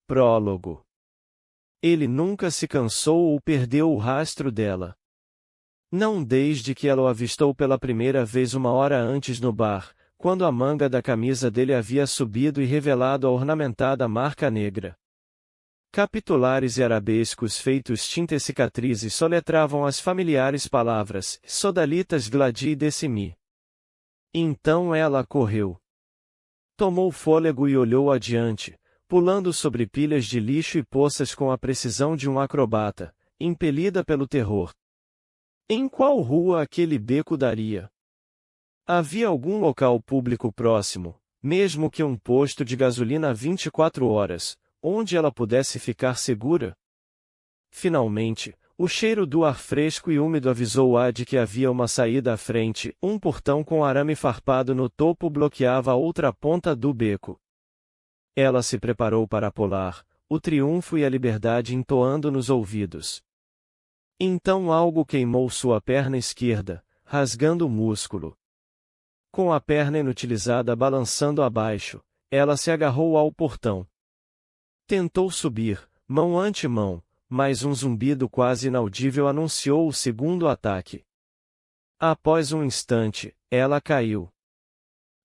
Prólogo. Ele nunca se cansou ou perdeu o rastro dela. Não desde que ela o avistou pela primeira vez 1 hora antes no bar, quando a manga da camisa dele havia subido e revelado a ornamentada marca negra. Capitulares e arabescos feitos tinta e cicatrizes soletravam as familiares palavras, sodalitas gladi e decimi. Então ela correu. Tomou fôlego e olhou adiante, pulando sobre pilhas de lixo e poças com a precisão de um acrobata, impelida pelo terror. Em qual rua aquele beco daria? Havia algum local público próximo, mesmo que um posto de gasolina 24 horas, onde ela pudesse ficar segura? Finalmente, o cheiro do ar fresco e úmido avisou-a de que havia uma saída à frente, um portão com arame farpado no topo bloqueava a outra ponta do beco. Ela se preparou para pular, o triunfo e a liberdade entoando nos ouvidos. Então algo queimou sua perna esquerda, rasgando o músculo. Com a perna inutilizada balançando abaixo, ela se agarrou ao portão. Tentou subir, mão ante mão, mas um zumbido quase inaudível anunciou o segundo ataque. Após um instante, ela caiu.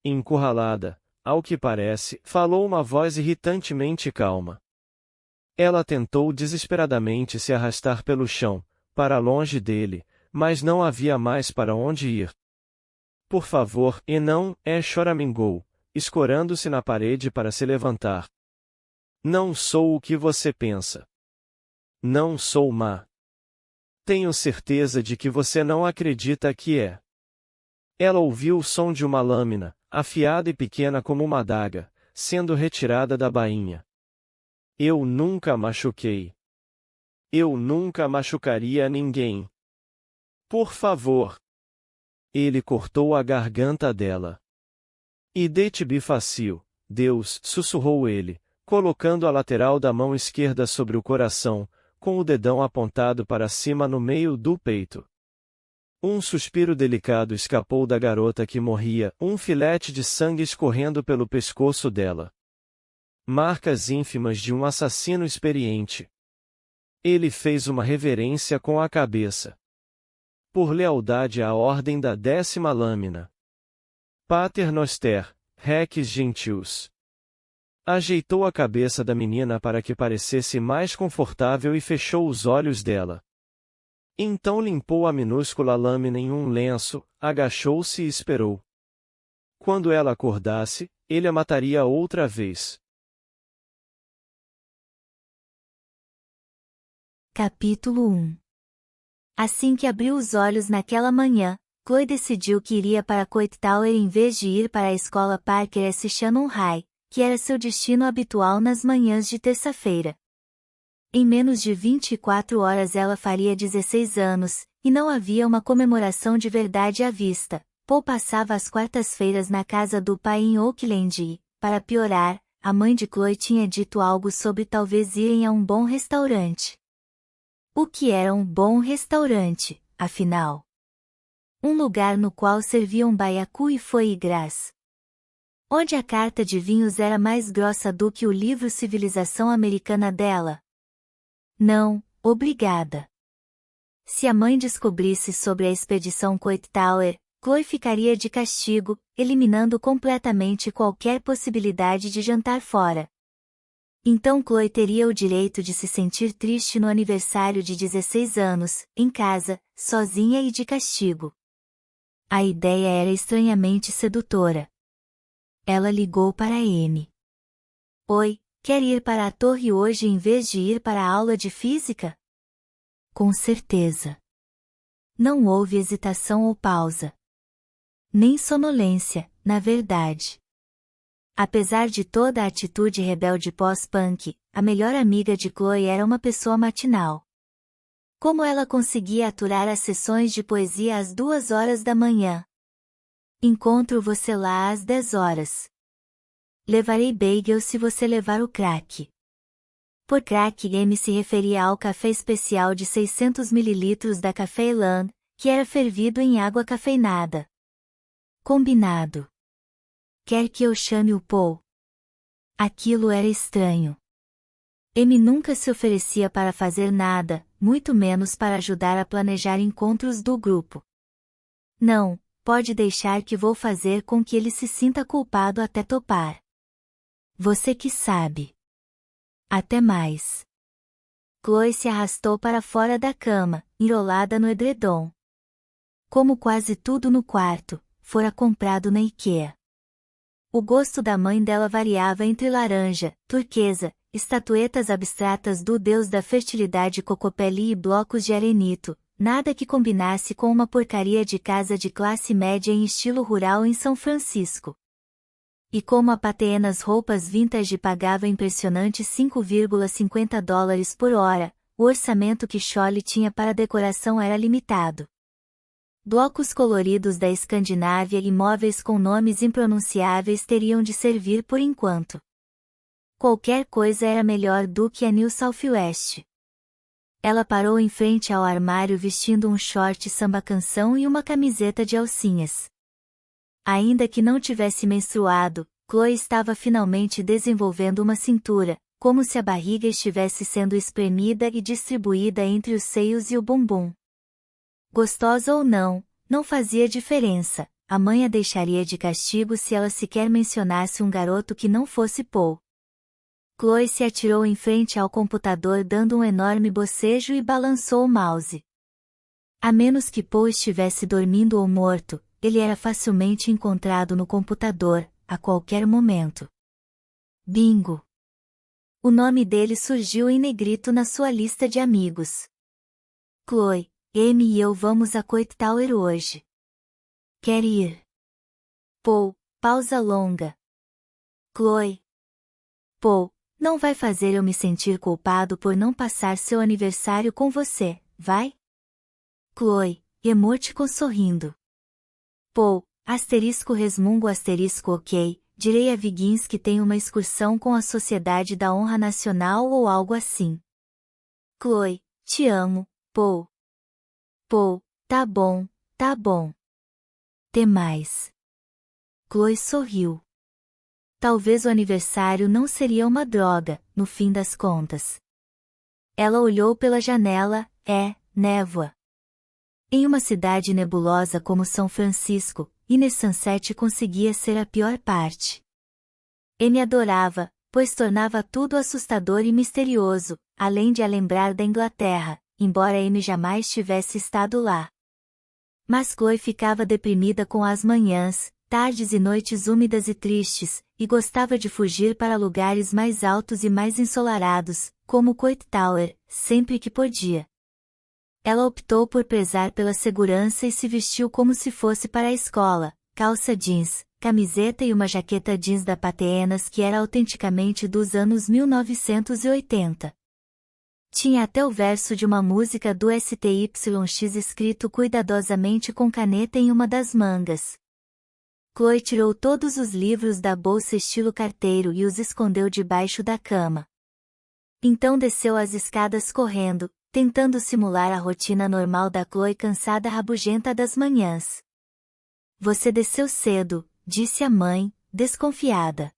Encurralada, ao que parece, falou uma voz irritantemente calma. Ela tentou desesperadamente se arrastar pelo chão, para longe dele, mas não havia mais para onde ir. Por favor, e não, choramingou, escorando-se na parede para se levantar. Não sou o que você pensa. Não sou má. Tenho certeza de que você não acredita que é. Ela ouviu o som de uma lâmina, afiada e pequena como uma adaga, sendo retirada da bainha. Eu nunca machuquei. Eu nunca machucaria ninguém. Por favor. Ele cortou a garganta dela. Idete-bi fácil, Deus, sussurrou ele, colocando a lateral da mão esquerda sobre o coração, com o dedão apontado para cima no meio do peito. Um suspiro delicado escapou da garota que morria, um filete de sangue escorrendo pelo pescoço dela. Marcas ínfimas de um assassino experiente. Ele fez uma reverência com a cabeça. Por lealdade à ordem da 10ª lâmina. Pater noster, rex gentius. Ajeitou a cabeça da menina para que parecesse mais confortável e fechou os olhos dela. Então limpou a minúscula lâmina em um lenço, agachou-se e esperou. Quando ela acordasse, ele a mataria outra vez. Capítulo 1. Assim que abriu os olhos naquela manhã, Chloe decidiu que iria para Coit Tower em vez de ir para a escola Parker S. Shannon High, que era seu destino habitual nas manhãs de terça-feira. Em menos de 24 horas ela faria 16 anos, e não havia uma comemoração de verdade à vista. Paul passava as quartas-feiras na casa do pai em Oakland e, para piorar, a mãe de Chloe tinha dito algo sobre talvez irem a um bom restaurante. O que era um bom restaurante, afinal? Um lugar no qual serviam baiacu e foie gras. Onde a carta de vinhos era mais grossa do que o livro Civilização Americana dela? Não, obrigada. Se a mãe descobrisse sobre a expedição Coit Tower, Chloe ficaria de castigo, eliminando completamente qualquer possibilidade de jantar fora. Então Chloe teria o direito de se sentir triste no aniversário de 16 anos, em casa, sozinha e de castigo. A ideia era estranhamente sedutora. Ela ligou para Amy. Oi, quer ir para a torre hoje em vez de ir para a aula de física? Com certeza. Não houve hesitação ou pausa. Nem sonolência, na verdade. Apesar de toda a atitude rebelde pós-punk, a melhor amiga de Chloe era uma pessoa matinal. Como ela conseguia aturar as sessões de poesia às 2 horas da manhã? Encontro você lá às 10 horas. Levarei bagel se você levar o crack. Por crack Amy se referia ao café especial de 600 ml da Café Elan, que era fervido em água cafeinada. Combinado. Quer que eu chame o Paul? Aquilo era estranho. Amy nunca se oferecia para fazer nada, muito menos para ajudar a planejar encontros do grupo. Não, pode deixar que vou fazer com que ele se sinta culpado até topar. Você que sabe. Até mais. Chloe se arrastou para fora da cama, enrolada no edredom. Como quase tudo no quarto, fora comprado na IKEA. O gosto da mãe dela variava entre laranja, turquesa, estatuetas abstratas do deus da fertilidade Cocopelli e blocos de arenito, nada que combinasse com uma porcaria de casa de classe média em estilo rural em São Francisco. E como a Pateenas roupas vintage pagava impressionantes $5,50 por hora, o orçamento que Scholle tinha para decoração era limitado. Blocos coloridos da Escandinávia e móveis com nomes impronunciáveis teriam de servir por enquanto. Qualquer coisa era melhor do que a New Southwest. Ela parou em frente ao armário vestindo um short samba-canção e uma camiseta de alcinhas. Ainda que não tivesse menstruado, Chloe estava finalmente desenvolvendo uma cintura, como se a barriga estivesse sendo espremida e distribuída entre os seios e o bumbum. Gostosa ou não, não fazia diferença, a mãe a deixaria de castigo se ela sequer mencionasse um garoto que não fosse Paul. Chloe se atirou em frente ao computador dando um enorme bocejo e balançou o mouse. A menos que Paul estivesse dormindo ou morto, ele era facilmente encontrado no computador, a qualquer momento. Bingo! O nome dele surgiu em negrito na sua lista de amigos. Chloe, Amy e eu vamos a Coit Tower hoje. Quer ir? Paul, pausa longa. Chloe. Paul, não vai fazer eu me sentir culpado por não passar seu aniversário com você, vai? Chloe, emoticon sorrindo. Paul, asterisco resmungo asterisco ok, direi a Viggins que tem uma excursão com a Sociedade da Honra Nacional ou algo assim. Chloe, te amo, Paul. Paul, tá bom, tá bom. Tem mais. Chloe sorriu. Talvez o aniversário não seria uma droga, no fim das contas. Ela olhou pela janela, névoa. Em uma cidade nebulosa como São Francisco, Inner Sunset conseguia ser a pior parte. Amy adorava, pois tornava tudo assustador e misterioso, além de a lembrar da Inglaterra, embora Amy jamais tivesse estado lá. Mas Chloe ficava deprimida com as manhãs, tardes e noites úmidas e tristes, e gostava de fugir para lugares mais altos e mais ensolarados, como Coit Tower, sempre que podia. Ela optou por prezar pela segurança e se vestiu como se fosse para a escola, calça jeans, camiseta e uma jaqueta jeans da Pateenas que era autenticamente dos anos 1980. Tinha até o verso de uma música do STYX escrito cuidadosamente com caneta em uma das mangas. Chloe tirou todos os livros da bolsa estilo carteiro e os escondeu debaixo da cama. Então desceu as escadas correndo, tentando simular a rotina normal da Chloe cansada rabugenta das manhãs. Você desceu cedo, disse a mãe, desconfiada.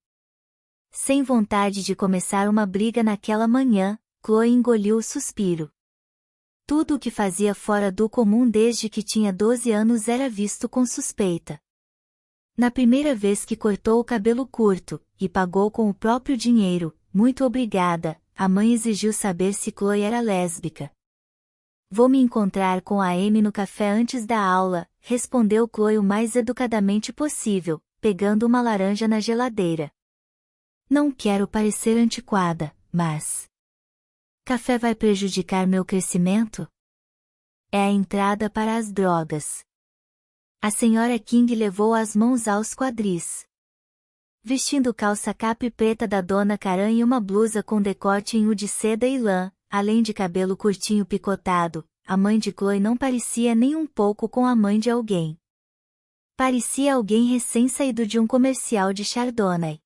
Sem vontade de começar uma briga naquela manhã, Chloe engoliu o suspiro. Tudo o que fazia fora do comum desde que tinha 12 anos era visto com suspeita. Na primeira vez que cortou o cabelo curto, e pagou com o próprio dinheiro, muito obrigada, a mãe exigiu saber se Chloe era lésbica. Vou me encontrar com a Amy no café antes da aula, respondeu Chloe o mais educadamente possível, pegando uma laranja na geladeira. Não quero parecer antiquada, mas... Café vai prejudicar meu crescimento? É a entrada para as drogas. A senhora King levou as mãos aos quadris. Vestindo calça capri preta da Dona Karan e uma blusa com decote em U de seda e lã, além de cabelo curtinho picotado, a mãe de Chloe não parecia nem um pouco com a mãe de alguém. Parecia alguém recém-saído de um comercial de Chardonnay.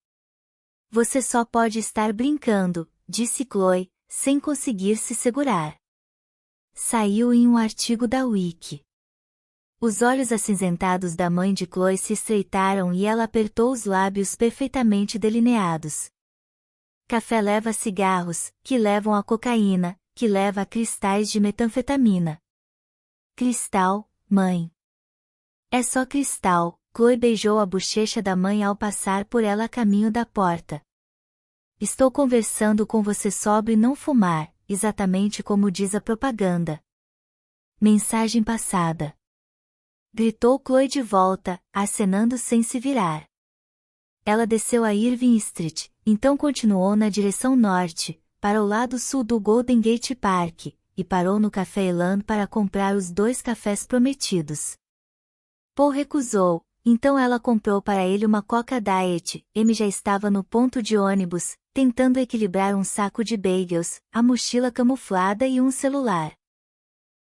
Você só pode estar brincando, disse Chloe, sem conseguir se segurar. Saiu em um artigo da Wiki. Os olhos acinzentados da mãe de Chloe se estreitaram e ela apertou os lábios perfeitamente delineados. café leva a cigarros, que levam a cocaína, que leva a cristais de metanfetamina. Cristal, mãe. É só cristal. Chloe beijou a bochecha da mãe ao passar por ela a caminho da porta. Estou conversando com você sobre não fumar, exatamente como diz a propaganda. Mensagem passada. Gritou Chloe de volta, acenando sem se virar. Ela desceu a Irving Street, então continuou na direção norte, para o lado sul do Golden Gate Park, e parou no Café Elan para comprar os 2 cafés prometidos. Paul recusou, então ela comprou para ele uma Coca Diet. M já estava no ponto de ônibus, tentando equilibrar um saco de bagels, a mochila camuflada e um celular.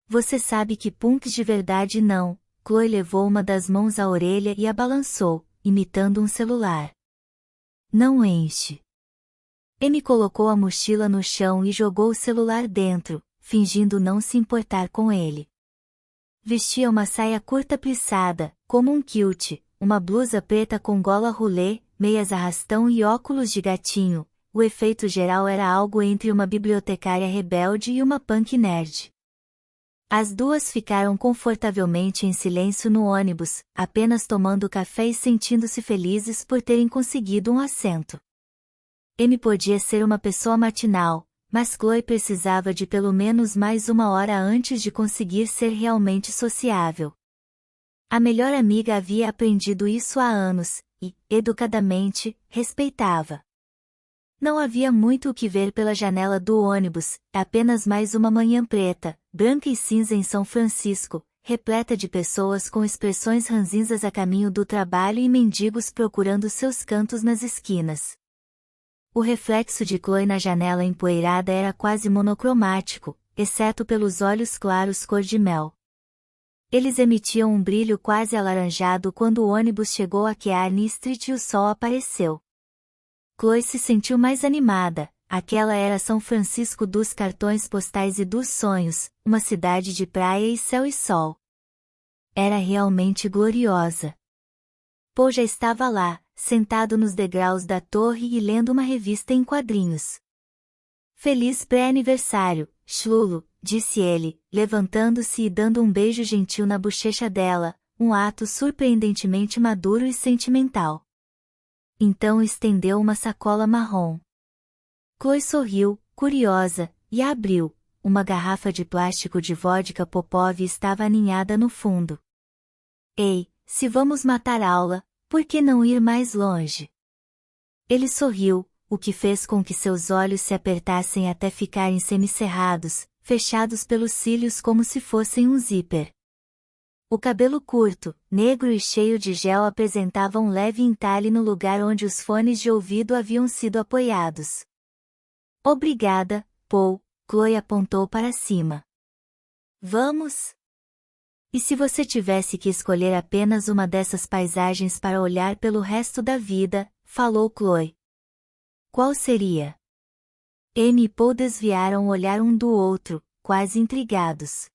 Você sabe que punks de verdade não. Chloe levou uma das mãos à orelha e a balançou, imitando um celular. Não enche. M colocou a mochila no chão e jogou o celular dentro, fingindo não se importar com ele. Vestia uma saia curta plissada, como um kilt, uma blusa preta com gola roulé, meias arrastão e óculos de gatinho. O efeito geral era algo entre uma bibliotecária rebelde e uma punk nerd. As duas ficaram confortavelmente em silêncio no ônibus, apenas tomando café e sentindo-se felizes por terem conseguido um assento. M podia ser uma pessoa matinal, mas Chloe precisava de pelo menos mais 1 hora antes de conseguir ser realmente sociável. A melhor amiga havia aprendido isso há anos, e, educadamente, respeitava. Não havia muito o que ver pela janela do ônibus, apenas mais uma manhã preta, branca e cinza em São Francisco, repleta de pessoas com expressões ranzinzas a caminho do trabalho e mendigos procurando seus cantos nas esquinas. O reflexo de Chloe na janela empoeirada era quase monocromático, exceto pelos olhos claros cor de mel. Eles emitiam um brilho quase alaranjado quando o ônibus chegou a Kearney Street e o sol apareceu. Chloe se sentiu mais animada. Aquela era São Francisco dos cartões postais e dos sonhos, uma cidade de praia e céu e sol. Era realmente gloriosa. Paul já estava lá, sentado nos degraus da torre e lendo uma revista em quadrinhos. Feliz pré-aniversário, Chulo, disse ele, levantando-se e dando um beijo gentil na bochecha dela, um ato surpreendentemente maduro e sentimental. Então estendeu uma sacola marrom. Chloe sorriu, curiosa, e a abriu. Uma garrafa de plástico de vodka Popov estava aninhada no fundo. Ei, se vamos matar aula, por que não ir mais longe? Ele sorriu, o que fez com que seus olhos se apertassem até ficarem semicerrados, fechados pelos cílios como se fossem um zíper. O cabelo curto, negro e cheio de gel apresentava um leve entalhe no lugar onde os fones de ouvido haviam sido apoiados. Obrigada, Paul, Chloe apontou para cima. Vamos? E se você tivesse que escolher apenas uma dessas paisagens para olhar pelo resto da vida, falou Chloe. Qual seria? M e Paul desviaram o olhar um do outro, quase intrigados.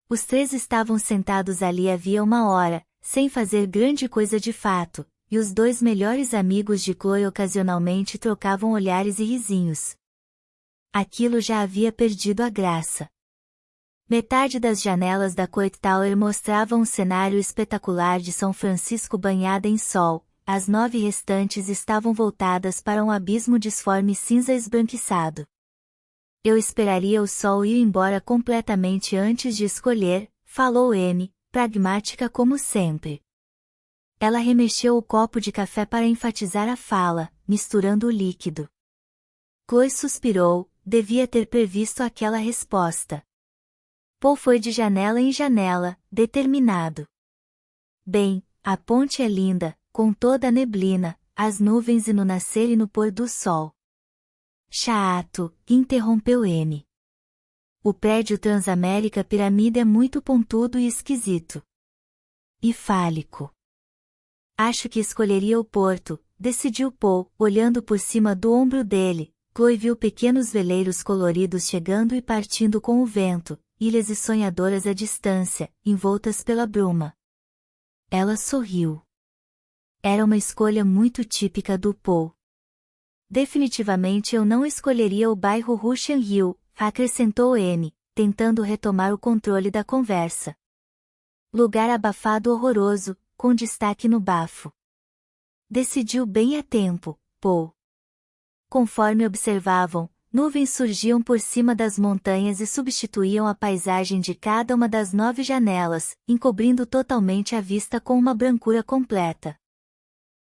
Os 3 estavam sentados ali havia 1 hora, sem fazer grande coisa de fato, e os 2 melhores amigos de Chloe ocasionalmente trocavam olhares e risinhos. Aquilo já havia perdido a graça. Metade das janelas da Coit Tower mostrava um cenário espetacular de São Francisco banhada em sol, as 9 restantes estavam voltadas para um abismo disforme cinza esbranquiçado. Eu esperaria o sol ir embora completamente antes de escolher, falou M, pragmática como sempre. Ela remexeu o copo de café para enfatizar a fala, misturando o líquido. Chloe suspirou, devia ter previsto aquela resposta. Paul foi de janela em janela, determinado. Bem, a ponte é linda, com toda a neblina, as nuvens e no nascer e no pôr do sol. Chato, interrompeu M. O prédio Transamérica Piramide é muito pontudo e esquisito. E fálico. Acho que escolheria o porto, decidiu Paul, olhando por cima do ombro dele. Chloe viu pequenos veleiros coloridos chegando e partindo com o vento, ilhas e sonhadoras à distância, envoltas pela bruma. Ela sorriu. Era uma escolha muito típica do Paul. definitivamente eu não escolheria o bairro Russian Hill, acrescentou Amy, tentando retomar o controle da conversa. Lugar abafado horroroso, com destaque no bafo. Decidiu bem a tempo, Paul. Conforme observavam, nuvens surgiam por cima das montanhas e substituíam a paisagem de cada uma das 9 janelas, encobrindo totalmente a vista com uma brancura completa.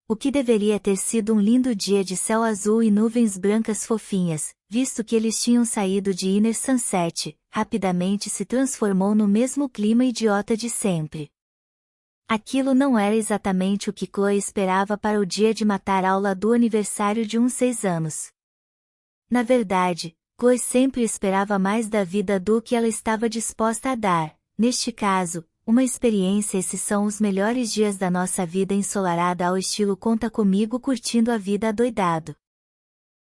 O que deveria ter sido um lindo dia de céu azul e nuvens brancas fofinhas, visto que eles tinham saído de Inner Sunset, rapidamente se transformou no mesmo clima idiota de sempre. Aquilo não era exatamente o que Chloe esperava para o dia de matar aula do aniversário de uns 6 anos. Na verdade, Chloe sempre esperava mais da vida do que ela estava disposta a dar. Neste caso, uma experiência. Esses são os melhores dias da nossa vida ensolarada ao estilo Conta Comigo curtindo a vida adoidado.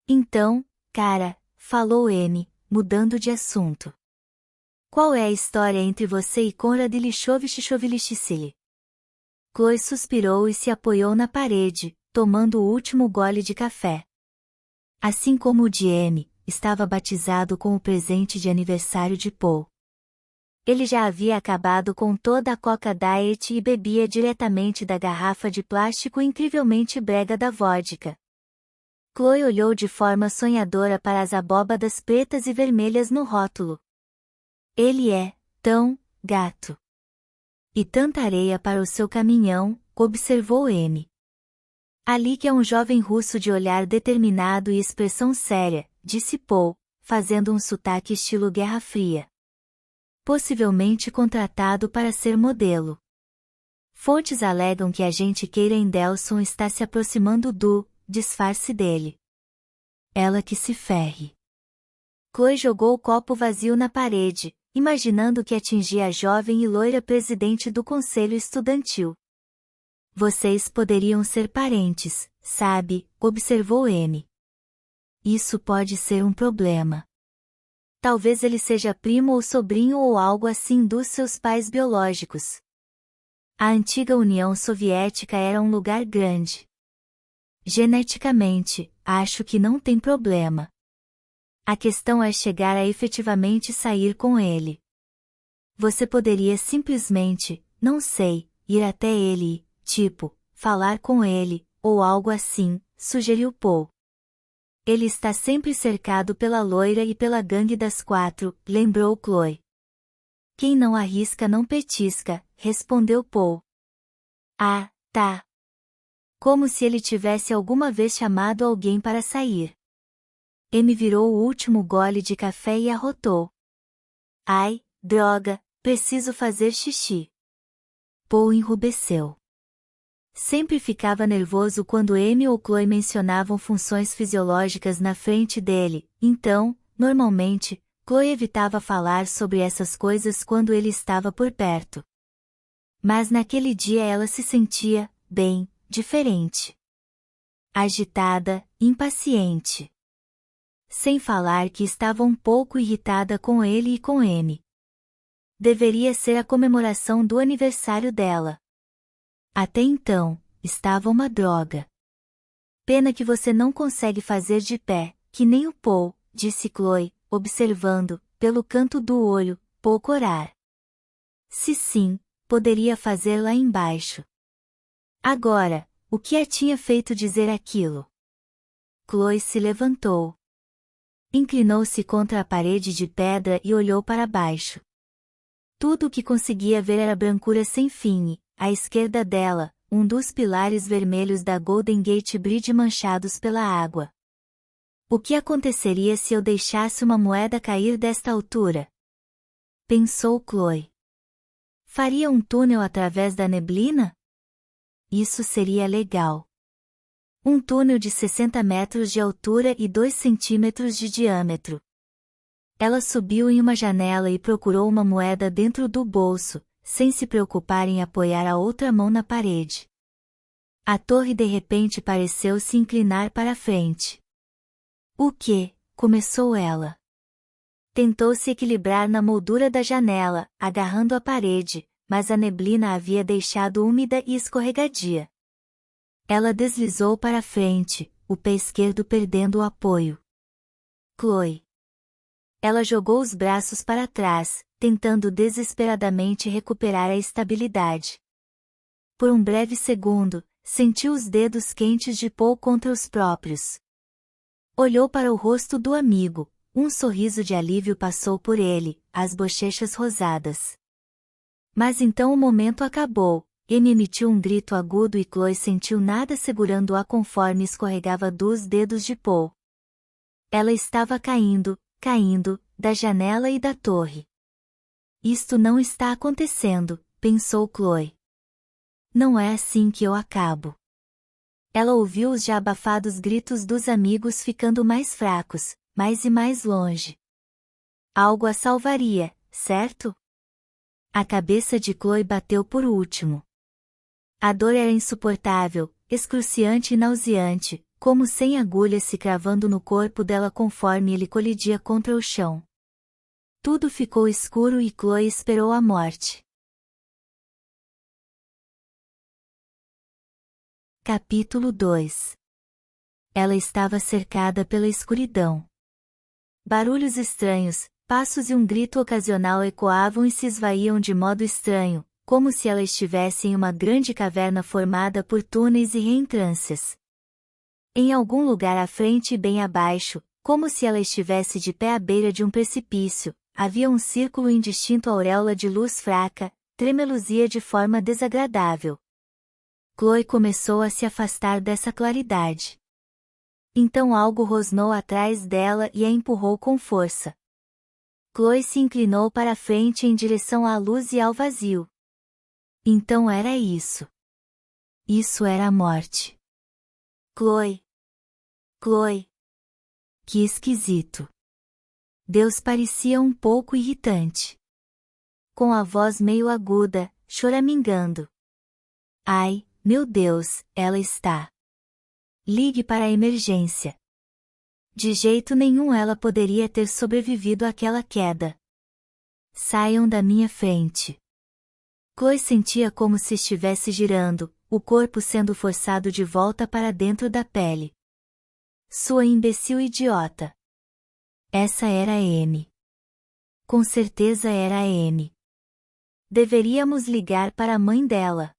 Então, cara, falou Amy, mudando de assunto. Qual é a história entre você e Conrad Ilichovich? Chloe suspirou e se apoiou na parede, tomando o último gole de café. Assim como o de Amy, estava batizado com o presente de aniversário de Paul. Ele já havia acabado com toda a Coca Diet e bebia diretamente da garrafa de plástico incrivelmente brega da vodka. Chloe olhou de forma sonhadora para as abóbadas pretas e vermelhas no rótulo. Ele é, tão, gato. E tanta areia para o seu caminhão, observou Amy. Ali que é um jovem russo de olhar determinado e expressão séria, disse Paul, fazendo um sotaque estilo Guerra Fria. Possivelmente contratado para ser modelo. Fontes alegam que a agente Karen Delson está se aproximando do disfarce dele. Ela que se ferre. Chloe jogou o copo vazio na parede, imaginando que atingia a jovem e loira presidente do conselho estudantil. Vocês poderiam ser parentes, sabe, observou Amy. Isso pode ser um problema. Talvez ele seja primo ou sobrinho ou algo assim dos seus pais biológicos. A antiga União Soviética era um lugar grande. Geneticamente, acho que não tem problema. A questão é chegar a efetivamente sair com ele. Você poderia simplesmente, não sei, ir até ele e, tipo, falar com ele, ou algo assim, sugeriu Paul. Ele está sempre cercado pela loira e pela gangue das 4, lembrou Chloe. Quem não arrisca não petisca, respondeu Paul. Ah, tá. Como se ele tivesse alguma vez chamado alguém para sair. Amy virou o último gole de café e arrotou. Ai, droga, preciso fazer xixi. Paul enrubesceu. Sempre ficava nervoso quando Amy ou Chloe mencionavam funções fisiológicas na frente dele, então, normalmente, Chloe evitava falar sobre essas coisas quando ele estava por perto. Mas naquele dia ela se sentia, bem, diferente. Agitada, impaciente. Sem falar que estava um pouco irritada com ele e com Amy. Deveria ser a comemoração do aniversário dela. Até então, estava uma droga. Pena que você não consegue fazer de pé, que nem o Paul, disse Chloe, observando, pelo canto do olho, pouco orar. Se sim, poderia fazer lá embaixo. Agora, o que a tinha feito dizer aquilo? Chloe se levantou. Inclinou-se contra a parede de pedra e olhou para baixo. Tudo o que conseguia ver era brancura sem fim e, à esquerda dela, um dos pilares vermelhos da Golden Gate Bridge manchados pela água. O que aconteceria se eu deixasse uma moeda cair desta altura? Pensou Chloe. Faria um túnel através da neblina? Isso seria legal. Um túnel de 60 metros de altura e 2 centímetros de diâmetro. Ela subiu em uma janela e procurou uma moeda dentro do bolso, sem se preocupar em apoiar a outra mão na parede. A torre de repente pareceu se inclinar para a frente. O quê? Começou ela. Tentou se equilibrar na moldura da janela, agarrando a parede, mas a neblina a havia deixado úmida e escorregadia. Ela deslizou para a frente, o pé esquerdo perdendo o apoio. Chloe. Ela jogou os braços para trás, tentando desesperadamente recuperar a estabilidade. Por um breve segundo, sentiu os dedos quentes de Paul contra os próprios. Olhou para o rosto do amigo, um sorriso de alívio passou por ele, as bochechas rosadas. Mas então o momento acabou, Amy emitiu um grito agudo e Chloe sentiu nada segurando-a conforme escorregava dos dedos de Paul. Ela estava caindo, da janela e da torre. Isto não está acontecendo, pensou Chloe. Não é assim que eu acabo. Ela ouviu os já abafados gritos dos amigos ficando mais fracos, mais e mais longe. Algo a salvaria, certo? A cabeça de Chloe bateu por último. A dor era insuportável, excruciante e nauseante, como 100 agulhas se cravando no corpo dela conforme ele colidia contra o chão. Tudo ficou escuro e Chloe esperou a morte. Capítulo 2. Ela estava cercada pela escuridão. Barulhos estranhos, passos e um grito ocasional ecoavam e se esvaíam de modo estranho, como se ela estivesse em uma grande caverna formada por túneis e reentrâncias. Em algum lugar à frente e bem abaixo, como se ela estivesse de pé à beira de um precipício, havia um círculo indistinto auréola de luz fraca, tremeluzia de forma desagradável. Chloe começou a se afastar dessa claridade. Então algo rosnou atrás dela e a empurrou com força. Chloe se inclinou para a frente em direção à luz e ao vazio. Então era isso. Isso era a morte. Chloe. Chloe. Que esquisito. Deus parecia um pouco irritante. Com a voz meio aguda, choramingando. Ai, meu Deus, ela está. Ligue para a emergência. De jeito nenhum ela poderia ter sobrevivido àquela queda. Saiam da minha frente. Chloe sentia como se estivesse girando, o corpo sendo forçado de volta para dentro da pele. Sua imbecil idiota. Essa era a Amy. Com certeza era a Amy. Deveríamos ligar para a mãe dela.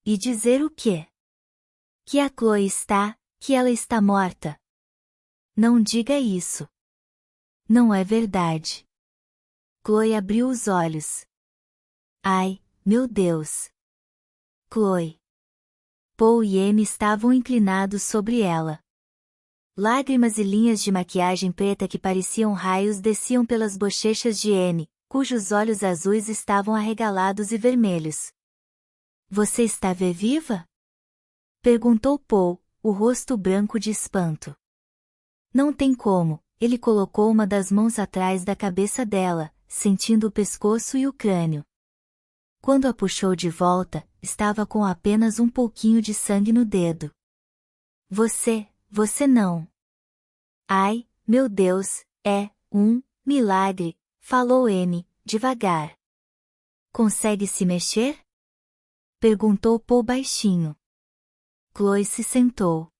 E dizer o quê? Que a Chloe está, que ela está morta. Não diga isso. Não é verdade. Chloe abriu os olhos. Ai, meu Deus. Chloe. Paul e Amy estavam inclinados sobre ela. Lágrimas e linhas de maquiagem preta que pareciam raios desciam pelas bochechas de Amy, cujos olhos azuis estavam arregalados e vermelhos. Você está viva? Perguntou Paul, o rosto branco de espanto. Não tem como, ele colocou uma das mãos atrás da cabeça dela, sentindo o pescoço e o crânio. Quando a puxou de volta, estava com apenas um pouquinho de sangue no dedo. Você não. Ai, meu Deus, é um milagre, falou Amy, devagar. Consegue se mexer? Perguntou Paul baixinho. Chloe se sentou.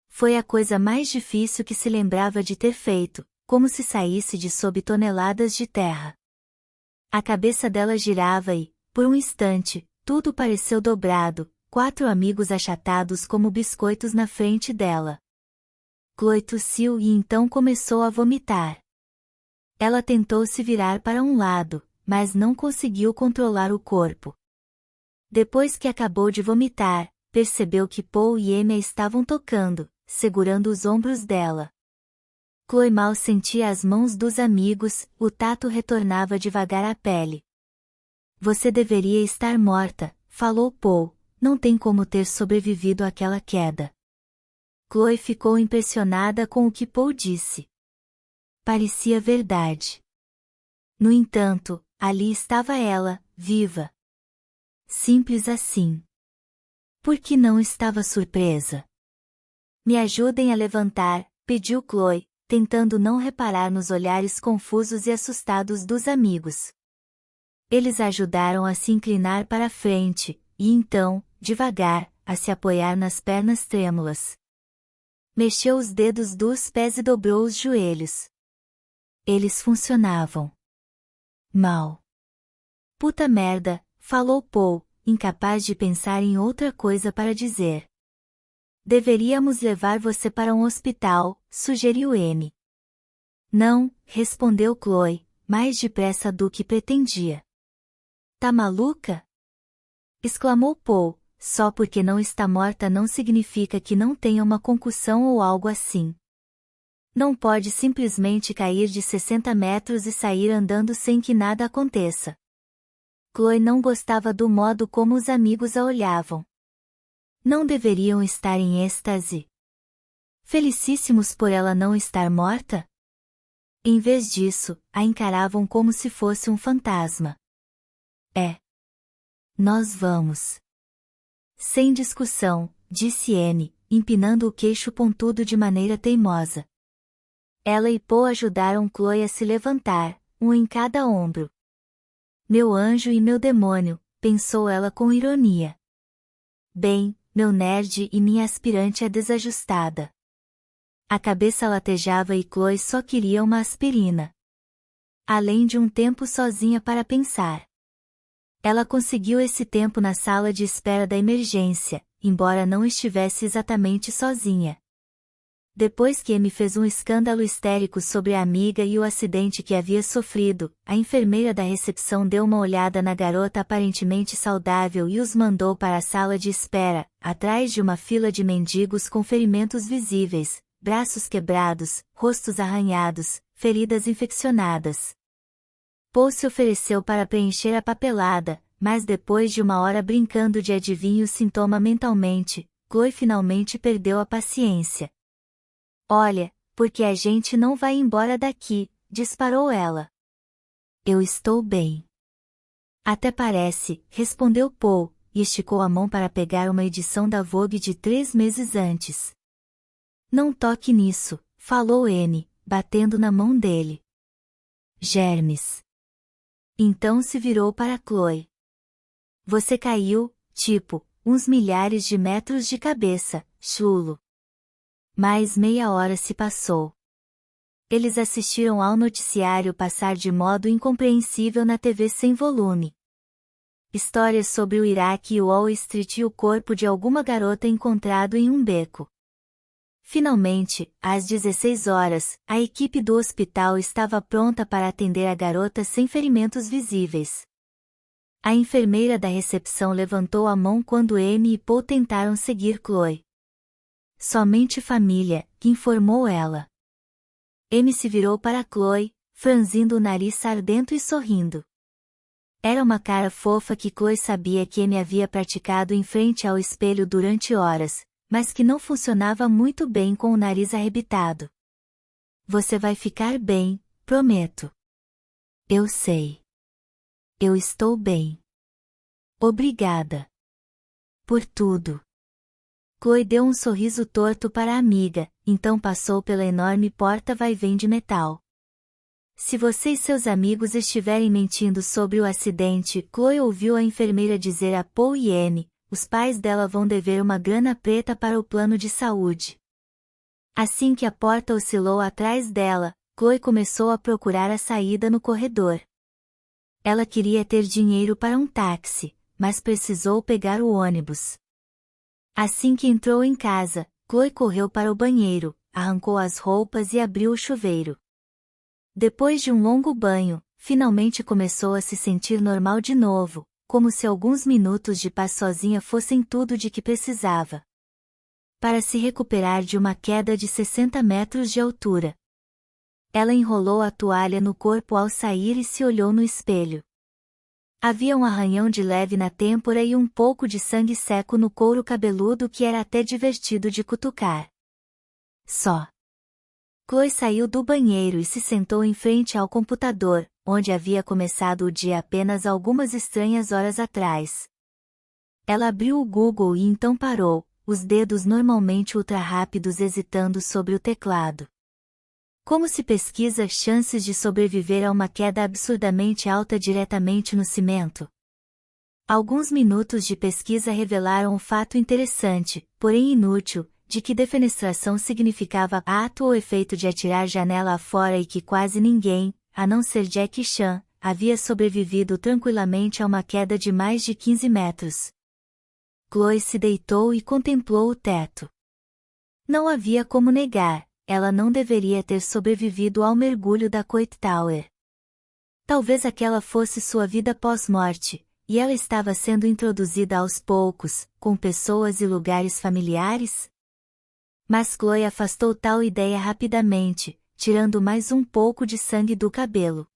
Foi a coisa mais difícil que se lembrava de ter feito, como se saísse de sob toneladas de terra. A cabeça dela girava e, por um instante, tudo pareceu dobrado, 4 amigos achatados como biscoitos na frente dela. Chloe tossiu e então começou a vomitar. Ela tentou se virar para um lado, mas não conseguiu controlar o corpo. Depois que acabou de vomitar, percebeu que Paul e Amy a estavam tocando, segurando os ombros dela. Chloe mal sentia as mãos dos amigos, o tato retornava devagar à pele. Você deveria estar morta, falou Paul, não tem como ter sobrevivido àquela queda. Chloe ficou impressionada com o que Paul disse. Parecia verdade. No entanto, ali estava ela, viva. Simples assim. Por que não estava surpresa? Me ajudem a levantar, pediu Chloe, tentando não reparar nos olhares confusos e assustados dos amigos. Eles a ajudaram a se inclinar para a frente, e então, devagar, a se apoiar nas pernas trêmulas. Mexeu os dedos dos pés e dobrou os joelhos. Eles funcionavam. Mal. Puta merda, falou Paul, incapaz de pensar em outra coisa para dizer. Deveríamos levar você para um hospital, sugeriu M. Não, respondeu Chloe, mais depressa do que pretendia. Tá maluca? Exclamou Paul, só porque não está morta não significa que não tenha uma concussão ou algo assim. Não pode simplesmente cair de 60 metros e sair andando sem que nada aconteça. Chloe não gostava do modo como os amigos a olhavam. Não deveriam estar em êxtase? Felicíssimos por ela não estar morta? Em vez disso, a encaravam como se fosse um fantasma. É. Nós vamos. Sem discussão, disse Anne, empinando o queixo pontudo de maneira teimosa. Ela e Paul ajudaram Chloe a se levantar, um em cada ombro. Meu anjo e meu demônio, pensou ela com ironia. Bem, meu nerd e minha aspirante é desajustada. A cabeça latejava e Chloe só queria uma aspirina. Além de um tempo sozinha para pensar. Ela conseguiu esse tempo na sala de espera da emergência, embora não estivesse exatamente sozinha. Depois que Amy fez um escândalo histérico sobre a amiga e o acidente que havia sofrido, a enfermeira da recepção deu uma olhada na garota aparentemente saudável e os mandou para a sala de espera, atrás de uma fila de mendigos com ferimentos visíveis, braços quebrados, rostos arranhados, feridas infeccionadas. Paul se ofereceu para preencher a papelada, mas depois de uma hora brincando de adivinho o sintoma mentalmente, Chloe finalmente perdeu a paciência. Olha, porque a gente não vai embora daqui, disparou ela. Eu estou bem. Até parece, respondeu Paul, e esticou a mão para pegar uma edição da Vogue de 3 meses antes. Não toque nisso, falou Anne, batendo na mão dele. Germes. Então se virou para Chloe. Você caiu, tipo, uns milhares de metros de cabeça, chulo. Mais meia hora se passou. Eles assistiram ao noticiário passar de modo incompreensível na TV sem volume. Histórias sobre o Iraque e o Wall Street e o corpo de alguma garota encontrado em um beco. Finalmente, às 16 horas, a equipe do hospital estava pronta para atender a garota sem ferimentos visíveis. A enfermeira da recepção levantou a mão quando Amy e Paul tentaram seguir Chloe. Somente família, informou ela. Amy se virou para Chloe, franzindo o nariz sardento e sorrindo. Era uma cara fofa que Chloe sabia que Amy havia praticado em frente ao espelho durante horas, mas que não funcionava muito bem com o nariz arrebitado. Você vai ficar bem, prometo. Eu sei. Eu estou bem. Obrigada. Por tudo. Chloe deu um sorriso torto para a amiga, então passou pela enorme porta vai-vem de metal. Se você e seus amigos estiverem mentindo sobre o acidente, Chloe ouviu a enfermeira dizer a Paul e Anne, os pais dela vão dever uma grana preta para o plano de saúde. Assim que a porta oscilou atrás dela, Chloe começou a procurar a saída no corredor. Ela queria ter dinheiro para um táxi, mas precisou pegar o ônibus. Assim que entrou em casa, Chloe correu para o banheiro, arrancou as roupas e abriu o chuveiro. Depois de um longo banho, finalmente começou a se sentir normal de novo, como se alguns minutos de paz sozinha fossem tudo de que precisava. Para se recuperar de uma queda de 60 metros de altura. Ela enrolou a toalha no corpo ao sair e se olhou no espelho. Havia um arranhão de leve na têmpora e um pouco de sangue seco no couro cabeludo que era até divertido de cutucar. Só. Chloe saiu do banheiro e se sentou em frente ao computador, onde havia começado o dia apenas algumas estranhas horas atrás. Ela abriu o Google e então parou, os dedos normalmente ultra-rápidos hesitando sobre o teclado. Como se pesquisa chances de sobreviver a uma queda absurdamente alta diretamente no cimento? Alguns minutos de pesquisa revelaram um fato interessante, porém inútil, de que defenestração significava ato ou efeito de atirar janela afora e que quase ninguém, a não ser Jack Chan, havia sobrevivido tranquilamente a uma queda de mais de 15 metros. Chloe se deitou e contemplou o teto. Não havia como negar, ela não deveria ter sobrevivido ao mergulho da Coit Tower. Talvez aquela fosse sua vida pós-morte, e ela estava sendo introduzida aos poucos, com pessoas e lugares familiares? Mas Chloe afastou tal ideia rapidamente, tirando mais um pouco de sangue do cabelo.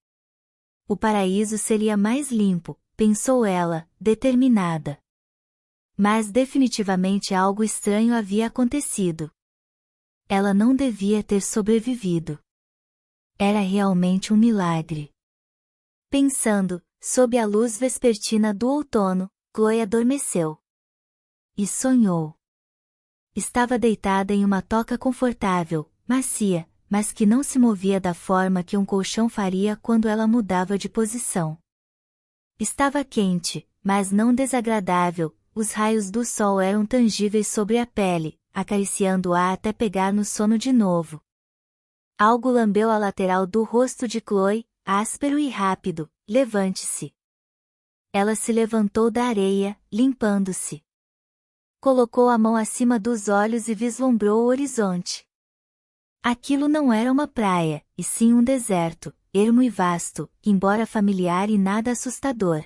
O paraíso seria mais limpo, pensou ela, determinada. Mas definitivamente algo estranho havia acontecido. Ela não devia ter sobrevivido. Era realmente um milagre. Pensando, sob a luz vespertina do outono, Chloe adormeceu. E sonhou. Estava deitada em uma toca confortável, macia, mas que não se movia da forma que um colchão faria quando ela mudava de posição. Estava quente, mas não desagradável, os raios do sol eram tangíveis sobre a pele, acariciando-a até pegar no sono de novo. Algo lambeu a lateral do rosto de Chloe, áspero e rápido. Levante-se. Ela se levantou da areia, limpando-se. Colocou a mão acima dos olhos e vislumbrou o horizonte. Aquilo não era uma praia, e sim um deserto, ermo e vasto, embora familiar e nada assustador.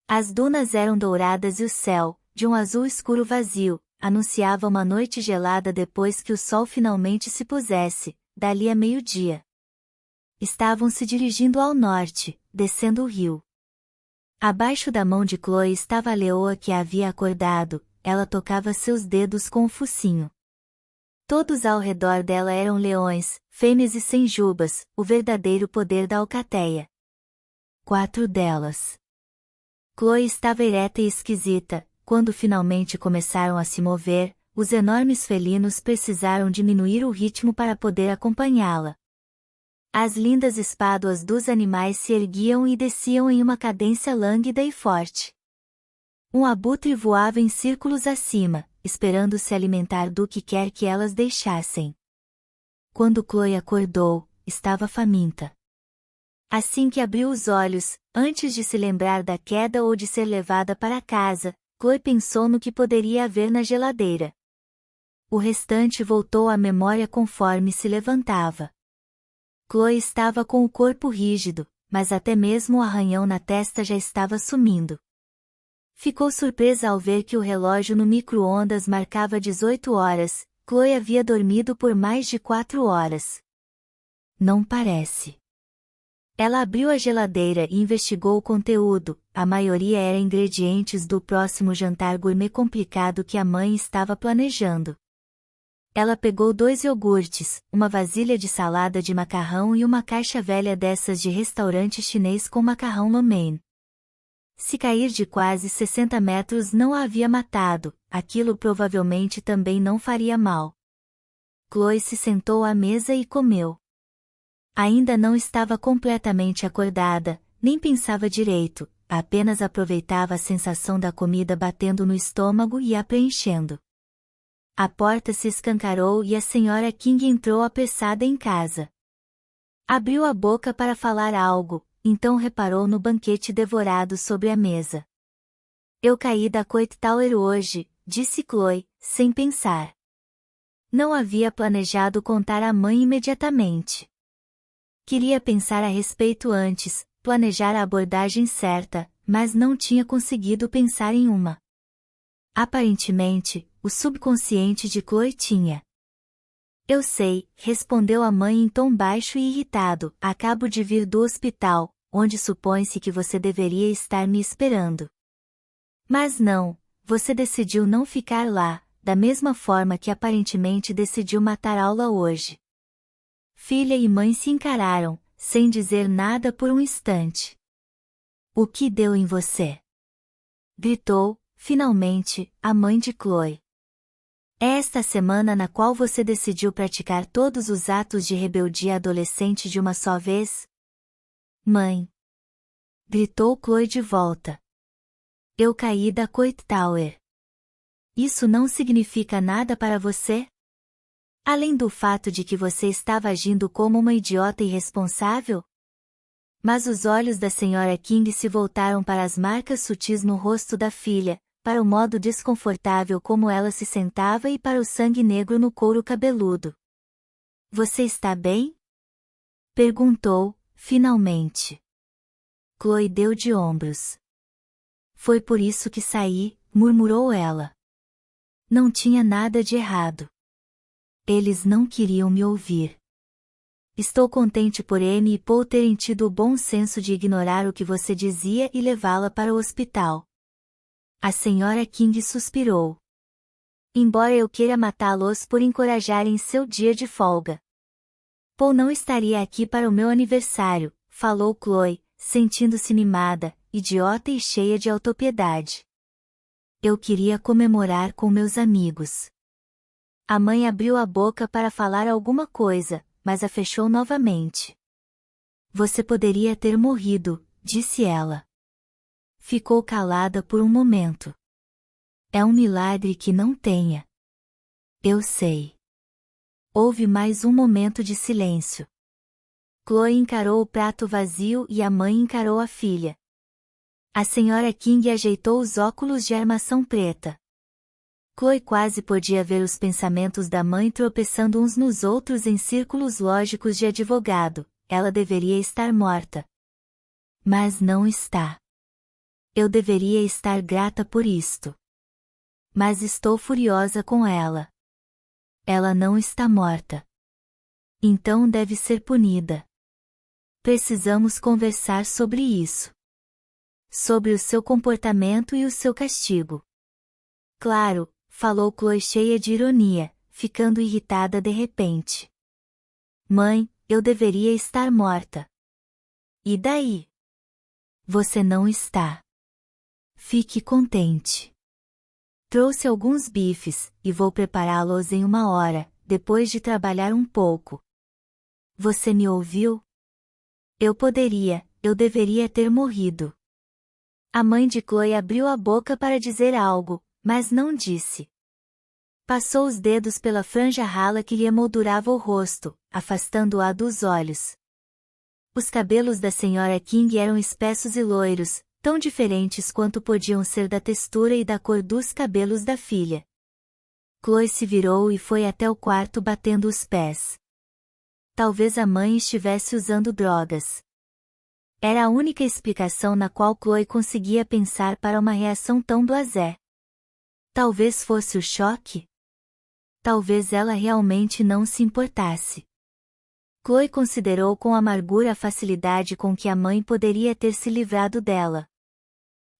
As dunas eram douradas e o céu, de um azul escuro vazio, anunciava uma noite gelada depois que o sol finalmente se pusesse, dali a meio-dia. Estavam se dirigindo ao norte, descendo o rio. Abaixo da mão de Chloe estava a leoa que a havia acordado, ela tocava seus dedos com o focinho. Todos ao redor dela eram leões, fêmeas e sem jubas, o verdadeiro poder da alcateia. 4 delas. Chloe estava ereta e esquisita, quando finalmente começaram a se mover, os enormes felinos precisaram diminuir o ritmo para poder acompanhá-la. As lindas espáduas dos animais se erguiam e desciam em uma cadência lânguida e forte. Um abutre voava em círculos acima, esperando se alimentar do que quer que elas deixassem. Quando Chloe acordou, estava faminta. Assim que abriu os olhos, antes de se lembrar da queda ou de ser levada para casa, Chloe pensou no que poderia haver na geladeira. O restante voltou à memória conforme se levantava. Chloe estava com o corpo rígido, mas até mesmo o arranhão na testa já estava sumindo. Ficou surpresa ao ver que o relógio no micro-ondas marcava 18 horas, Chloe havia dormido por mais de 4 horas. Não parece. Ela abriu a geladeira e investigou o conteúdo, a maioria era ingredientes do próximo jantar gourmet complicado que a mãe estava planejando. Ela pegou 2 iogurtes, uma vasilha de salada de macarrão e uma caixa velha dessas de restaurante chinês com macarrão lo mein. Se cair de quase 60 metros não a havia matado, aquilo provavelmente também não faria mal. Chloe se sentou à mesa e comeu. Ainda não estava completamente acordada, nem pensava direito, apenas aproveitava a sensação da comida batendo no estômago e a preenchendo. A porta se escancarou e a senhora King entrou apressada em casa. Abriu a boca para falar algo, então reparou no banquete devorado sobre a mesa. Eu caí da Coit Tower hoje, disse Chloe, sem pensar. Não havia planejado contar à mãe imediatamente. Queria pensar a respeito antes, planejar a abordagem certa, mas não tinha conseguido pensar em uma. Aparentemente, o subconsciente de Chloe tinha. Eu sei, respondeu a mãe em tom baixo e irritado, acabo de vir do hospital, onde supõe-se que você deveria estar me esperando. Mas não, você decidiu não ficar lá, da mesma forma que aparentemente decidiu matar aula hoje. Filha e mãe se encararam, sem dizer nada por um instante. O que deu em você? Gritou, finalmente, a mãe de Chloe. É esta semana na qual você decidiu praticar todos os atos de rebeldia adolescente de uma só vez? Mãe! Gritou Chloe de volta. Eu caí da Coit Tower. Isso não significa nada para você? Além do fato de que você estava agindo como uma idiota irresponsável? Mas os olhos da Sra. King se voltaram para as marcas sutis no rosto da filha, para o modo desconfortável como ela se sentava e para o sangue negro no couro cabeludo. Você está bem? Perguntou, finalmente. Chloe deu de ombros. Foi por isso que saí, murmurou ela. Não tinha nada de errado. Eles não queriam me ouvir. Estou contente por Amy e Paul terem tido o bom senso de ignorar o que você dizia e levá-la para o hospital. A Sra. King suspirou. Embora eu queira matá-los por encorajarem seu dia de folga. Paul não estaria aqui para o meu aniversário, falou Chloe, sentindo-se mimada, idiota e cheia de autopiedade. Eu queria comemorar com meus amigos. A mãe abriu a boca para falar alguma coisa, mas a fechou novamente. Você poderia ter morrido, disse ela. Ficou calada por um momento. É um milagre que não tenha. Eu sei. Houve mais um momento de silêncio. Chloe encarou o prato vazio e a mãe encarou a filha. A Sra. King ajeitou os óculos de armação preta. Chloe quase podia ver os pensamentos da mãe tropeçando uns nos outros em círculos lógicos de advogado. Ela deveria estar morta. Mas não está. Eu deveria estar grata por isto. Mas estou furiosa com ela. Ela não está morta. Então deve ser punida. Precisamos conversar sobre isso. Sobre o seu comportamento e o seu castigo. Claro, falou Chloe cheia de ironia, ficando irritada de repente. Mãe, eu deveria estar morta. E daí? Você não está. Fique contente. Trouxe alguns bifes, e vou prepará-los em 1 hora, depois de trabalhar um pouco. Você me ouviu? Eu deveria ter morrido. A mãe de Chloe abriu a boca para dizer algo, mas não disse. Passou os dedos pela franja rala que lhe emoldurava o rosto, afastando-a dos olhos. Os cabelos da Sra. King eram espessos e loiros, tão diferentes quanto podiam ser da textura e da cor dos cabelos da filha. Chloe se virou e foi até o quarto batendo os pés. Talvez a mãe estivesse usando drogas. Era a única explicação na qual Chloe conseguia pensar para uma reação tão blasé. Talvez fosse o choque? Talvez ela realmente não se importasse. Chloe considerou com amargura a facilidade com que a mãe poderia ter se livrado dela.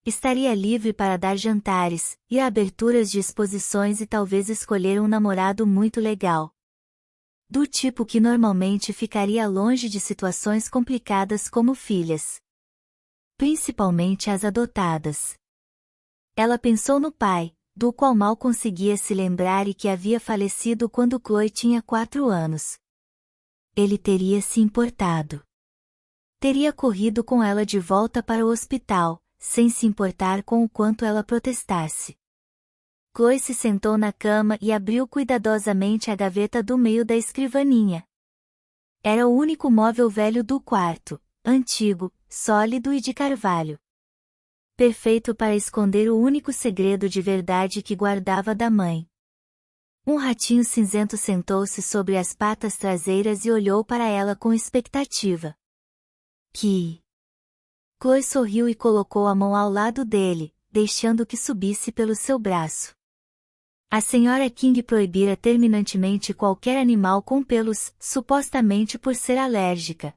Estaria livre para dar jantares, ir a aberturas de exposições e talvez escolher um namorado muito legal. Do tipo que normalmente ficaria longe de situações complicadas como filhas. Principalmente as adotadas. Ela pensou no pai, do qual mal conseguia se lembrar e que havia falecido quando Chloe tinha 4 anos. Ele teria se importado. Teria corrido com ela de volta para o hospital, sem se importar com o quanto ela protestasse. Chloe se sentou na cama e abriu cuidadosamente a gaveta do meio da escrivaninha. Era o único móvel velho do quarto, antigo, sólido e de carvalho. Perfeito para esconder o único segredo de verdade que guardava da mãe. Um ratinho cinzento sentou-se sobre as patas traseiras e olhou para ela com expectativa. Que? Chloe sorriu e colocou a mão ao lado dele, deixando que subisse pelo seu braço. A Sra. King proibira terminantemente qualquer animal com pelos, supostamente por ser alérgica.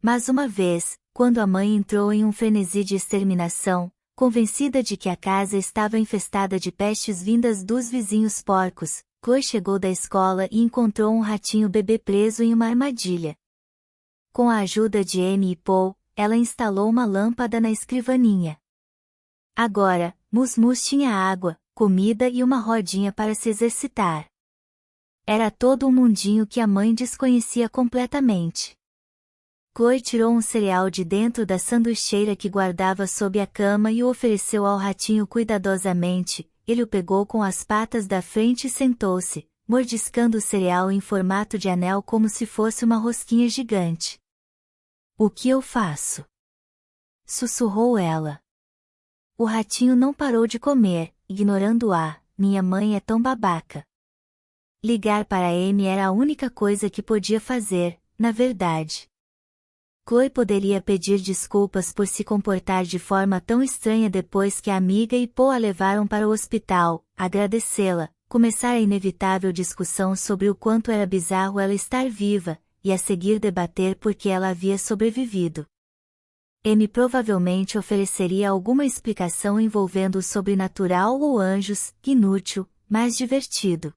Mas uma vez, quando a mãe entrou em um frenesi de exterminação, convencida de que a casa estava infestada de pestes vindas dos vizinhos porcos, Chloe chegou da escola e encontrou um ratinho bebê preso em uma armadilha. Com a ajuda de Amy e Paul, ela instalou uma lâmpada na escrivaninha. Agora, Mus tinha água, comida e uma rodinha para se exercitar. Era todo um mundinho que a mãe desconhecia completamente. Chloe tirou um cereal de dentro da sanduicheira que guardava sob a cama e o ofereceu ao ratinho cuidadosamente, ele o pegou com as patas da frente e sentou-se, mordiscando o cereal em formato de anel como se fosse uma rosquinha gigante. O que eu faço? Sussurrou ela. O ratinho não parou de comer, ignorando-a. Minha mãe é tão babaca. Ligar para Amy era a única coisa que podia fazer, na verdade. Chloe poderia pedir desculpas por se comportar de forma tão estranha depois que a amiga e Paul a levaram para o hospital, agradecê-la, começar a inevitável discussão sobre o quanto era bizarro ela estar viva, e a seguir debater por que ela havia sobrevivido. Amy provavelmente ofereceria alguma explicação envolvendo o sobrenatural ou anjos, inútil, mas divertido.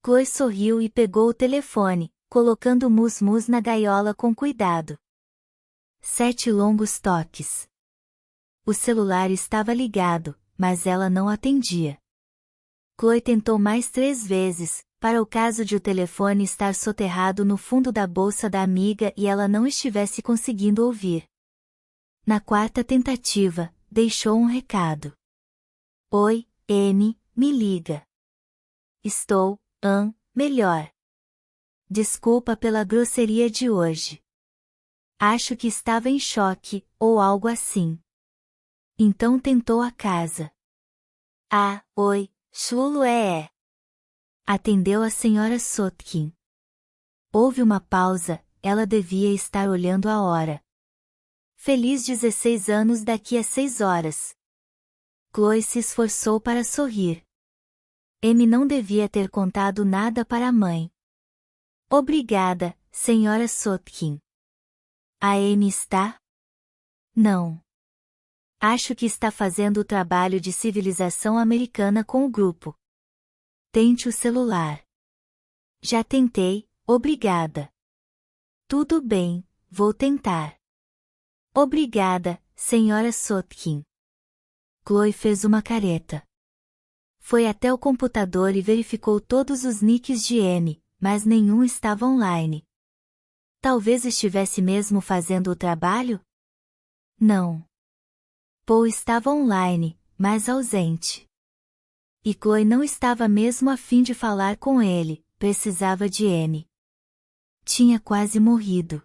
Chloe sorriu e pegou o telefone, colocando o mus-mus na gaiola com cuidado. 7 longos toques. O celular estava ligado, mas ela não atendia. Chloe tentou mais 3 vezes, para o caso de o telefone estar soterrado no fundo da bolsa da amiga e ela não estivesse conseguindo ouvir. Na 4ª tentativa, deixou um recado. Oi, Amy, me liga. Estou, melhor. Desculpa pela grosseria de hoje. Acho que estava em choque, ou algo assim. Então tentou a casa. Ah, oi, chulo é. Atendeu a senhora Sotkin. Houve uma pausa, ela devia estar olhando a hora. Feliz 16 anos daqui a 6 horas. Chloe se esforçou para sorrir. Amy não devia ter contado nada para a mãe. Obrigada, senhora Sotkin. A Amy está? Não. Acho que está fazendo o trabalho de civilização americana com o grupo. Tente o celular. Já tentei, obrigada. Tudo bem, vou tentar. Obrigada, senhora Sotkin. Chloe fez uma careta. Foi até o computador e verificou todos os nicks de Amy, mas nenhum estava online. Talvez estivesse mesmo fazendo o trabalho? Não. Paul estava online, mas ausente. E Chloe não estava mesmo a fim de falar com ele, precisava de Amy. Tinha quase morrido.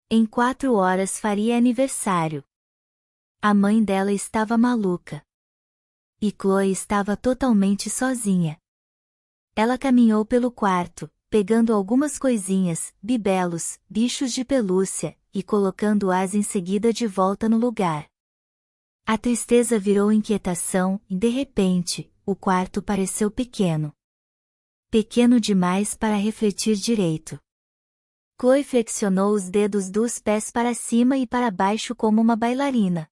Em 4 horas faria aniversário. A mãe dela estava maluca. E Chloe estava totalmente sozinha. Ela caminhou pelo quarto, pegando algumas coisinhas, bibelos, bichos de pelúcia, e colocando-as em seguida de volta no lugar. A tristeza virou inquietação, e de repente, o quarto pareceu pequeno. Pequeno demais para refletir direito. Chloe flexionou os dedos dos pés para cima e para baixo como uma bailarina.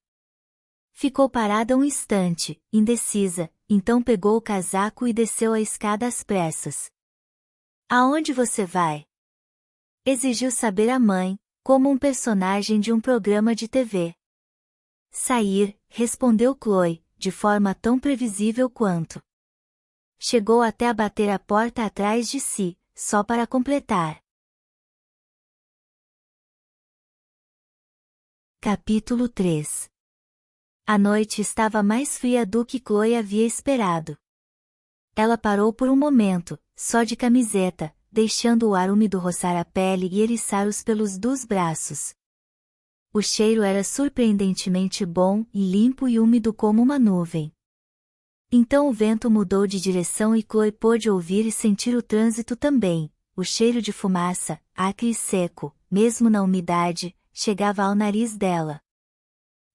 Ficou parada um instante, indecisa, então pegou o casaco e desceu a escada às pressas. Aonde você vai? Exigiu saber a mãe, como um personagem de um programa de TV. Sair, respondeu Chloe, de forma tão previsível quanto. Chegou até a bater a porta atrás de si, só para completar. Capítulo 3. A noite estava mais fria do que Chloe havia esperado. Ela parou por um momento, só de camiseta, deixando o ar úmido roçar a pele e eriçar os pelos dos braços. O cheiro era surpreendentemente bom, e limpo e úmido como uma nuvem. Então o vento mudou de direção e Chloe pôde ouvir e sentir o trânsito também. O cheiro de fumaça, acre e seco, mesmo na umidade, chegava ao nariz dela.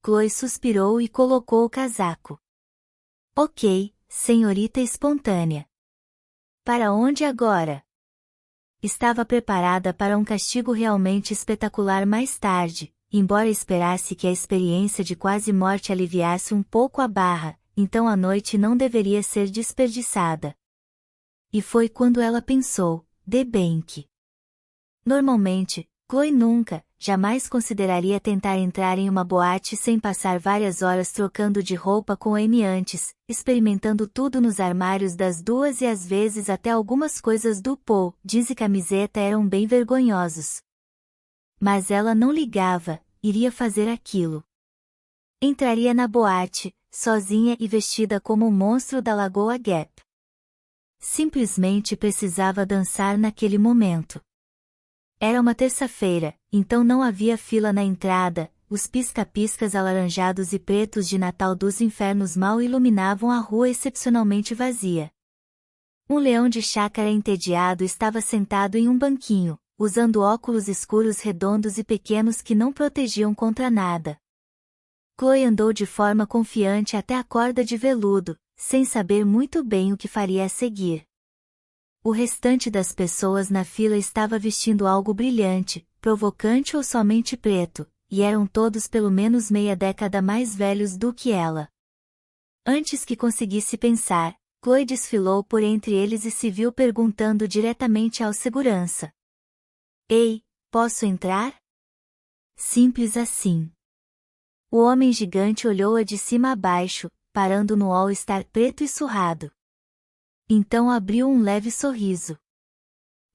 Chloe suspirou e colocou o casaco. Ok, senhorita espontânea. Para onde agora? Estava preparada para um castigo realmente espetacular mais tarde, embora esperasse que a experiência de quase morte aliviasse um pouco a barra, então a noite não deveria ser desperdiçada. E foi quando ela pensou, The Bank. Normalmente, Chloe nunca, jamais consideraria tentar entrar em uma boate sem passar várias horas trocando de roupa com Amy antes, experimentando tudo nos armários das duas e às vezes até algumas coisas do Paul, jeans e camiseta eram bem vergonhosos. Mas ela não ligava, iria fazer aquilo. Entraria na boate, sozinha e vestida como um monstro da Lagoa Gap. Simplesmente precisava dançar naquele momento. Era uma terça-feira, então não havia fila na entrada, os pisca-piscas alaranjados e pretos de Natal dos Infernos mal iluminavam a rua excepcionalmente vazia. Um leão de chácara entediado estava sentado em um banquinho, usando óculos escuros redondos e pequenos que não protegiam contra nada. Chloe andou de forma confiante até a corda de veludo, sem saber muito bem o que faria a seguir. O restante das pessoas na fila estava vestindo algo brilhante, provocante ou somente preto, e eram todos pelo menos meia década mais velhos do que ela. Antes que conseguisse pensar, Chloe desfilou por entre eles e se viu perguntando diretamente ao segurança. Ei, posso entrar? Simples assim. O homem gigante olhou-a de cima a baixo, parando no all-star preto e surrado. Então abriu um leve sorriso.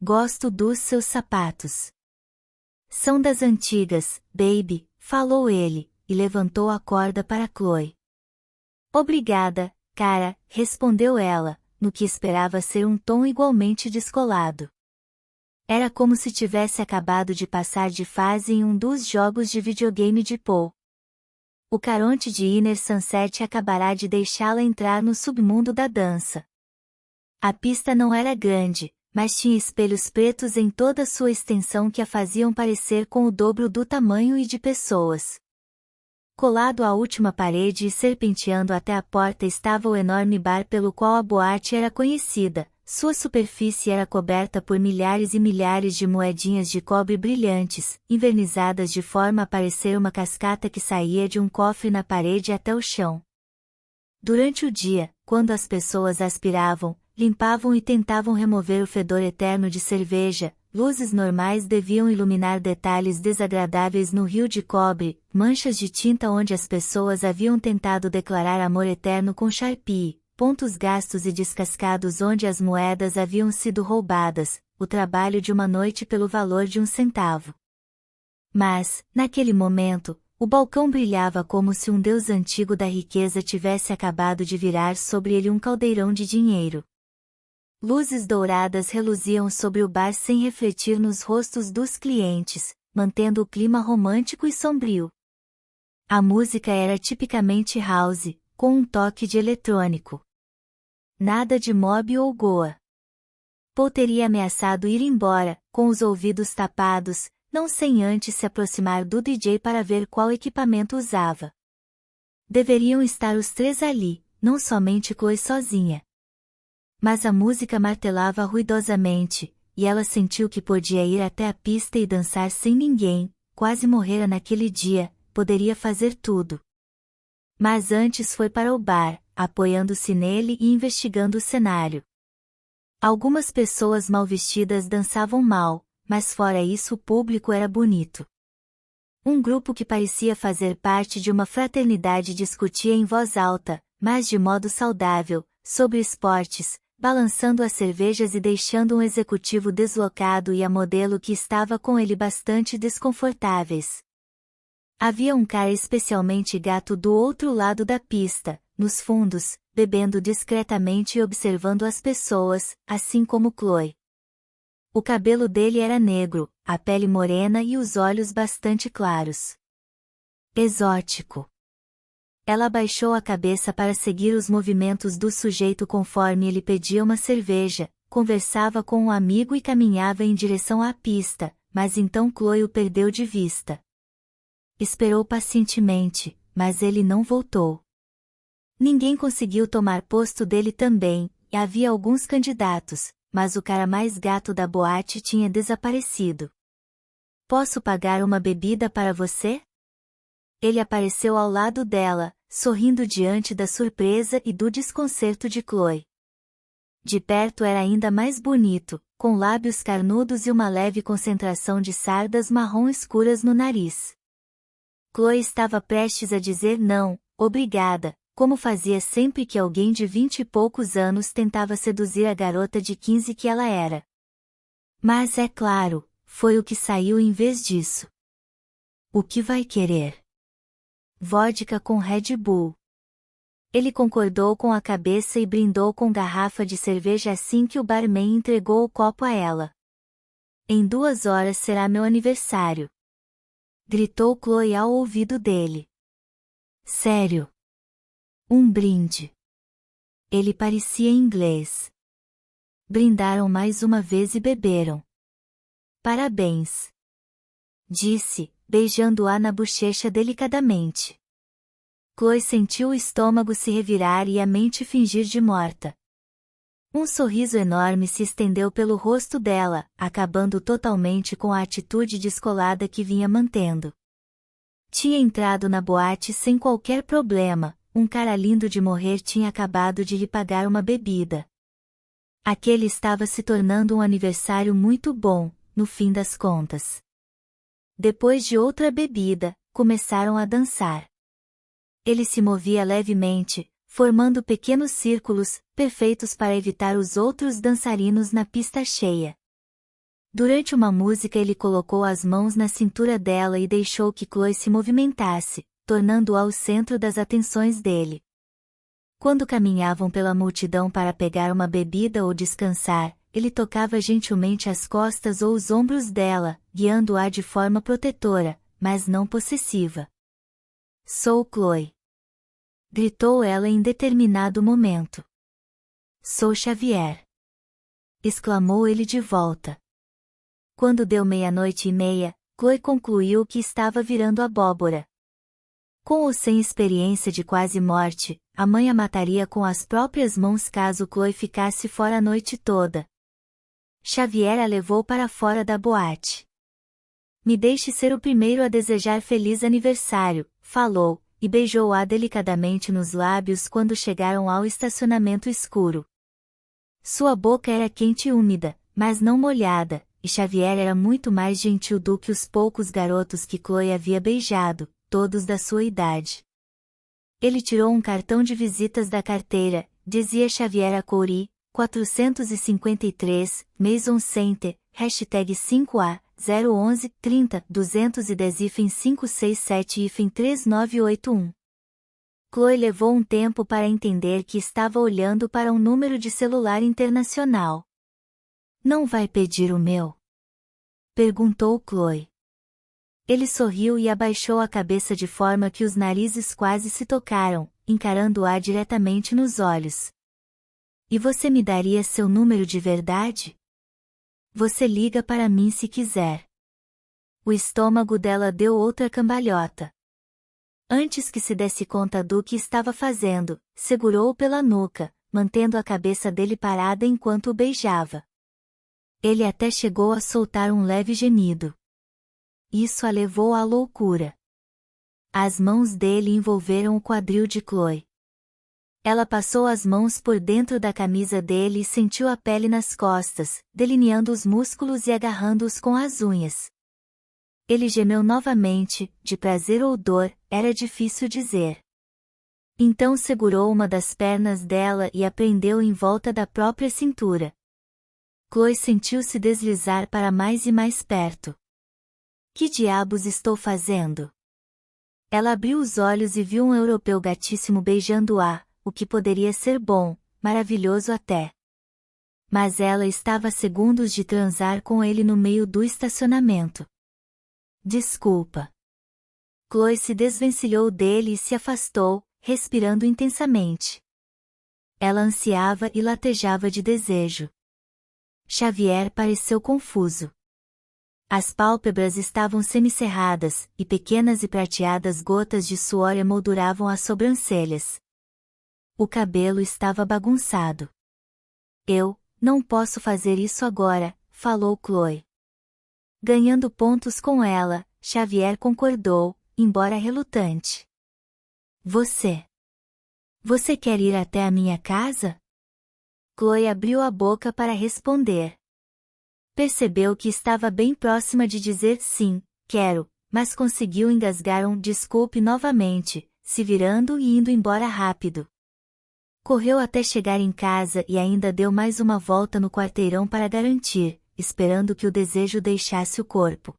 Gosto dos seus sapatos. São das antigas, baby, falou ele, e levantou a corda para Chloe. Obrigada, cara, respondeu ela, no que esperava ser um tom igualmente descolado. Era como se tivesse acabado de passar de fase em um dos jogos de videogame de Paul. O Caronte de Inner Sunset acabará de deixá-la entrar no submundo da dança. A pista não era grande, mas tinha espelhos pretos em toda sua extensão que a faziam parecer com o dobro do tamanho e de pessoas. Colado à última parede e serpenteando até a porta estava o enorme bar pelo qual a boate era conhecida. Sua superfície era coberta por milhares e milhares de moedinhas de cobre brilhantes, envernizadas de forma a parecer uma cascata que saía de um cofre na parede até o chão. Durante o dia, quando as pessoas aspiravam, limpavam e tentavam remover o fedor eterno de cerveja, luzes normais deviam iluminar detalhes desagradáveis no rio de cobre, manchas de tinta onde as pessoas haviam tentado declarar amor eterno com Sharpie, pontos gastos e descascados onde as moedas haviam sido roubadas, o trabalho de uma noite pelo valor de 1 centavo. Mas, naquele momento, o balcão brilhava como se um deus antigo da riqueza tivesse acabado de virar sobre ele um caldeirão de dinheiro. Luzes douradas reluziam sobre o bar sem refletir nos rostos dos clientes, mantendo o clima romântico e sombrio. A música era tipicamente house, com um toque de eletrônico. Nada de Mob ou Goa. Paul teria ameaçado ir embora, com os ouvidos tapados, não sem antes se aproximar do DJ para ver qual equipamento usava. Deveriam estar os três ali, não somente Chloe sozinha. Mas a música martelava ruidosamente, e ela sentiu que podia ir até a pista e dançar sem ninguém, quase morrera naquele dia, poderia fazer tudo. Mas antes foi para o bar, apoiando-se nele e investigando o cenário. Algumas pessoas mal vestidas dançavam mal, mas fora isso o público era bonito. Um grupo que parecia fazer parte de uma fraternidade discutia em voz alta, mas de modo saudável, sobre esportes, balançando as cervejas e deixando um executivo deslocado e a modelo que estava com ele bastante desconfortáveis. Havia um cara especialmente gato do outro lado da pista, nos fundos, bebendo discretamente e observando as pessoas, assim como Chloe. O cabelo dele era negro, a pele morena e os olhos bastante claros. Exótico. Ela abaixou a cabeça para seguir os movimentos do sujeito conforme ele pedia uma cerveja, conversava com um amigo e caminhava em direção à pista, mas então Chloe o perdeu de vista. Esperou pacientemente, mas ele não voltou. Ninguém conseguiu tomar posto dele também, e havia alguns candidatos, mas o cara mais gato da boate tinha desaparecido. Posso pagar uma bebida para você? Ele apareceu ao lado dela, sorrindo diante da surpresa e do desconcerto de Chloe. De perto era ainda mais bonito, com lábios carnudos e uma leve concentração de sardas marrom escuras no nariz. Chloe estava prestes a dizer não, obrigada, como fazia sempre que alguém de 20 e poucos anos tentava seduzir a garota de 15 que ela era. Mas é claro, foi o que saiu em vez disso. O que vai querer? Vodka com Red Bull. Ele concordou com a cabeça e brindou com garrafa de cerveja assim que o barman entregou o copo a ela. Em 2 horas será meu aniversário. Gritou Chloe ao ouvido dele. Sério? Um brinde. Ele parecia inglês. Brindaram mais uma vez e beberam. Parabéns. Disse, beijando-a na bochecha delicadamente. Chloe sentiu o estômago se revirar e a mente fingir de morta. Um sorriso enorme se estendeu pelo rosto dela, acabando totalmente com a atitude descolada que vinha mantendo. Tinha entrado na boate sem qualquer problema, um cara lindo de morrer tinha acabado de lhe pagar uma bebida. Aquele estava se tornando um aniversário muito bom, no fim das contas. Depois de outra bebida, começaram a dançar. Ele se movia levemente, formando pequenos círculos, perfeitos para evitar os outros dançarinos na pista cheia. Durante uma música ele colocou as mãos na cintura dela e deixou que Chloe se movimentasse, tornando-a o centro das atenções dele. Quando caminhavam pela multidão para pegar uma bebida ou descansar, ele tocava gentilmente as costas ou os ombros dela, guiando-a de forma protetora, mas não possessiva. Sou Chloe. Gritou ela em determinado momento. Sou Xavier. Exclamou ele de volta. Quando deu 00:30, Chloe concluiu que estava virando abóbora. Com ou sem experiência de quase morte, a mãe a mataria com as próprias mãos caso Chloe ficasse fora a noite toda. Xavier a levou para fora da boate. Me deixe ser o primeiro a desejar feliz aniversário, falou, e beijou-a delicadamente nos lábios quando chegaram ao estacionamento escuro. Sua boca era quente e úmida, mas não molhada, e Xavier era muito mais gentil do que os poucos garotos que Chloe havia beijado, todos da sua idade. Ele tirou um cartão de visitas da carteira, dizia Xavier a Corey, 453, Mason Center, hashtag 5A, 011 30 210 567 3981. Chloe levou um tempo para entender que estava olhando para um número de celular internacional. Não vai pedir o meu? Perguntou Chloe. Ele sorriu e abaixou a cabeça de forma que os narizes quase se tocaram, encarando-a diretamente nos olhos. E você me daria seu número de verdade? Você liga para mim se quiser. O estômago dela deu outra cambalhota. Antes que se desse conta do que estava fazendo, segurou-o pela nuca, mantendo a cabeça dele parada enquanto o beijava. Ele até chegou a soltar um leve gemido. Isso a levou à loucura. As mãos dele envolveram o quadril de Chloe. Ela passou as mãos por dentro da camisa dele e sentiu a pele nas costas, delineando os músculos e agarrando-os com as unhas. Ele gemeu novamente, de prazer ou dor, era difícil dizer. Então segurou uma das pernas dela e a prendeu em volta da própria cintura. Chloe sentiu-se deslizar para mais e mais perto. Que diabos estou fazendo? Ela abriu os olhos e viu um europeu gatíssimo beijando-a, o que poderia ser bom, maravilhoso até. Mas ela estava a segundos de transar com ele no meio do estacionamento. Desculpa. Chloe se desvencilhou dele e se afastou, respirando intensamente. Ela ansiava e latejava de desejo. Xavier pareceu confuso. As pálpebras estavam semicerradas, e pequenas e prateadas gotas de suor emolduravam as sobrancelhas. O cabelo estava bagunçado. Eu, não posso fazer isso agora, falou Chloe. Ganhando pontos com ela, Xavier concordou, embora relutante. Você quer ir até a minha casa? Chloe abriu a boca para responder. Percebeu que estava bem próxima de dizer sim, quero, mas conseguiu engasgar um desculpe novamente, se virando e indo embora rápido. Correu até chegar em casa e ainda deu mais uma volta no quarteirão para garantir, esperando que o desejo deixasse o corpo.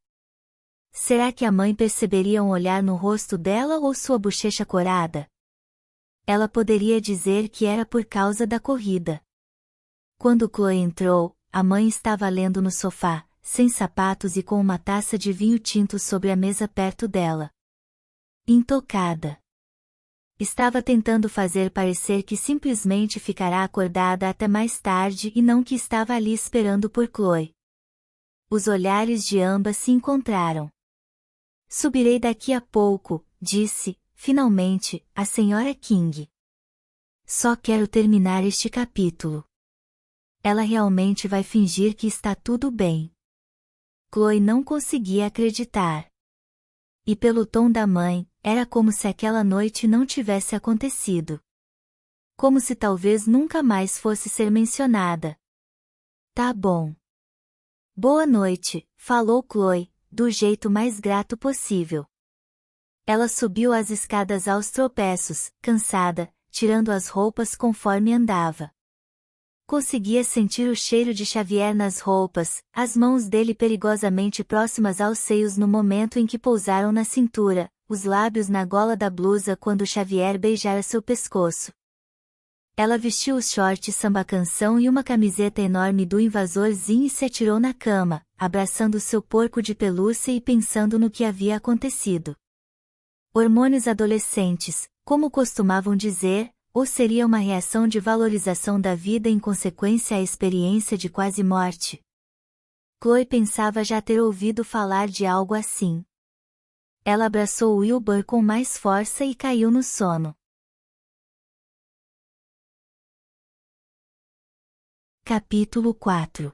Será que a mãe perceberia um olhar no rosto dela ou sua bochecha corada? Ela poderia dizer que era por causa da corrida. Quando Chloe entrou, a mãe estava lendo no sofá, sem sapatos e com uma taça de vinho tinto sobre a mesa perto dela. Intocada. Estava tentando fazer parecer que simplesmente ficará acordada até mais tarde e não que estava ali esperando por Chloe. Os olhares de ambas se encontraram. Subirei daqui a pouco, disse, finalmente, a Sra. King. Só quero terminar este capítulo. Ela realmente vai fingir que está tudo bem. Chloe não conseguia acreditar. E pelo tom da mãe, era como se aquela noite não tivesse acontecido. Como se talvez nunca mais fosse ser mencionada. Tá bom. Boa noite, falou Chloe, do jeito mais grato possível. Ela subiu as escadas aos tropeços, cansada, tirando as roupas conforme andava. Conseguia sentir o cheiro de Xavier nas roupas, as mãos dele perigosamente próximas aos seios no momento em que pousaram na cintura, os lábios na gola da blusa quando Xavier beijara seu pescoço. Ela vestiu os shorts samba-canção e uma camiseta enorme do Invasorzinho e se atirou na cama, abraçando seu porco de pelúcia e pensando no que havia acontecido. Hormônios adolescentes, como costumavam dizer, ou seria uma reação de valorização da vida em consequência à experiência de quase morte? Chloe pensava já ter ouvido falar de algo assim. Ela abraçou Wilbur com mais força e caiu no sono. Capítulo 4.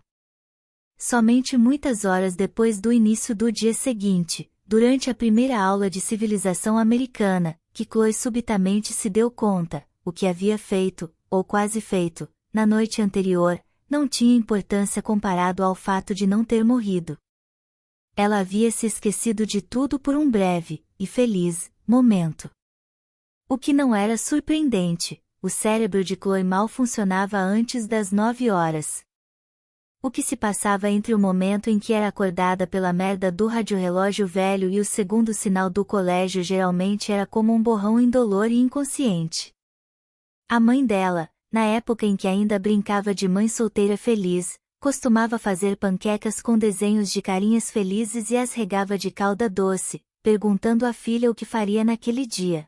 Somente muitas horas depois do início do dia seguinte, durante a primeira aula de civilização americana, que Chloe subitamente se deu conta, o que havia feito, ou quase feito, na noite anterior, não tinha importância comparado ao fato de não ter morrido. Ela havia se esquecido de tudo por um breve, e feliz, momento. O que não era surpreendente, o cérebro de Chloe mal funcionava antes das 9 horas. O que se passava entre o momento em que era acordada pela merda do radiorrelógio velho e o segundo sinal do colégio geralmente era como um borrão indolor e inconsciente. A mãe dela, na época em que ainda brincava de mãe solteira feliz, costumava fazer panquecas com desenhos de carinhas felizes e as regava de calda doce, perguntando à filha o que faria naquele dia.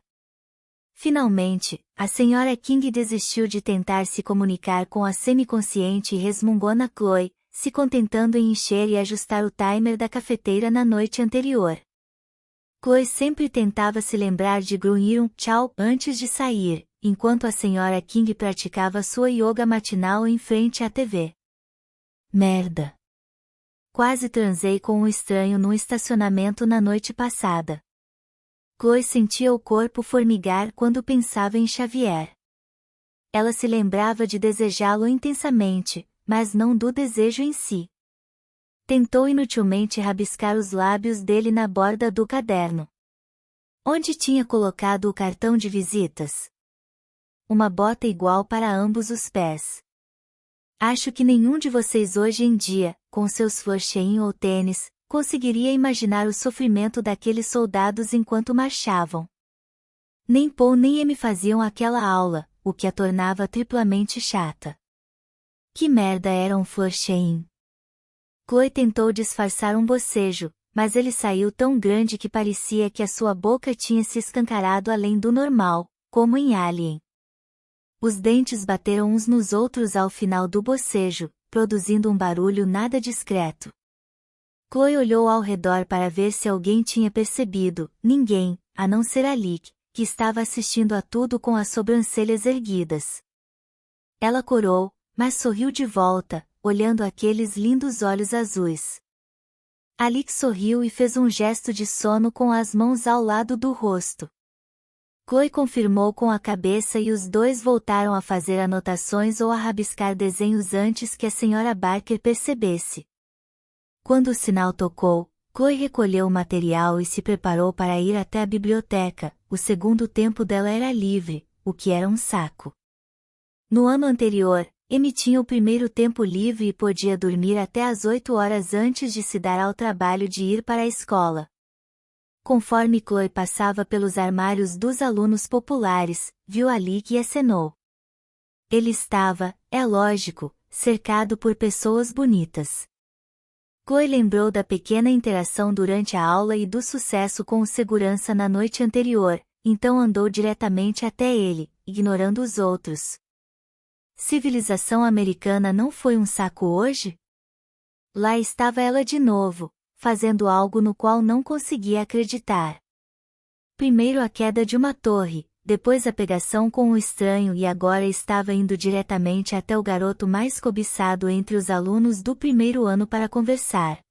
Finalmente, a Sra. King desistiu de tentar se comunicar com a semiconsciente e resmungou na Chloe, se contentando em encher e ajustar o timer da cafeteira na noite anterior. Chloe sempre tentava se lembrar de grunhir um tchau antes de sair, enquanto a Sra. King praticava sua yoga matinal em frente à TV. Merda! Quase transei com um estranho num estacionamento na noite passada. Chloe sentia o corpo formigar quando pensava em Xavier. Ela se lembrava de desejá-lo intensamente, mas não do desejo em si. Tentou inutilmente rabiscar os lábios dele na borda do caderno. Onde tinha colocado o cartão de visitas? Uma bota igual para ambos os pés. Acho que nenhum de vocês hoje em dia, com seus florchein ou tênis, conseguiria imaginar o sofrimento daqueles soldados enquanto marchavam. Nem Paul nem Amy faziam aquela aula, o que a tornava triplamente chata. Que merda era um florchein? Chloe tentou disfarçar um bocejo, mas ele saiu tão grande que parecia que a sua boca tinha se escancarado além do normal, como em Alien. Os dentes bateram uns nos outros ao final do bocejo, produzindo um barulho nada discreto. Chloe olhou ao redor para ver se alguém tinha percebido, ninguém, a não ser Alec, que estava assistindo a tudo com as sobrancelhas erguidas. Ela corou, mas sorriu de volta, olhando aqueles lindos olhos azuis. Alec sorriu e fez um gesto de sono com as mãos ao lado do rosto. Chloe confirmou com a cabeça e os dois voltaram a fazer anotações ou a rabiscar desenhos antes que a Sra. Barker percebesse. Quando o sinal tocou, Chloe recolheu o material e se preparou para ir até a biblioteca. O segundo tempo dela era livre, o que era um saco. No ano anterior, Amy tinha o primeiro tempo livre e podia dormir até às 8 horas antes de se dar ao trabalho de ir para a escola. Conforme Chloe passava pelos armários dos alunos populares, viu Alec e acenou. Ele estava, é lógico, cercado por pessoas bonitas. Chloe lembrou da pequena interação durante a aula e do sucesso com o segurança na noite anterior, então andou diretamente até ele, ignorando os outros. Civilização americana não foi um saco hoje? Lá estava ela de novo, fazendo algo no qual não conseguia acreditar. Primeiro a queda de uma torre, depois a pegação com o estranho e agora estava indo diretamente até o garoto mais cobiçado entre os alunos do primeiro ano para conversar.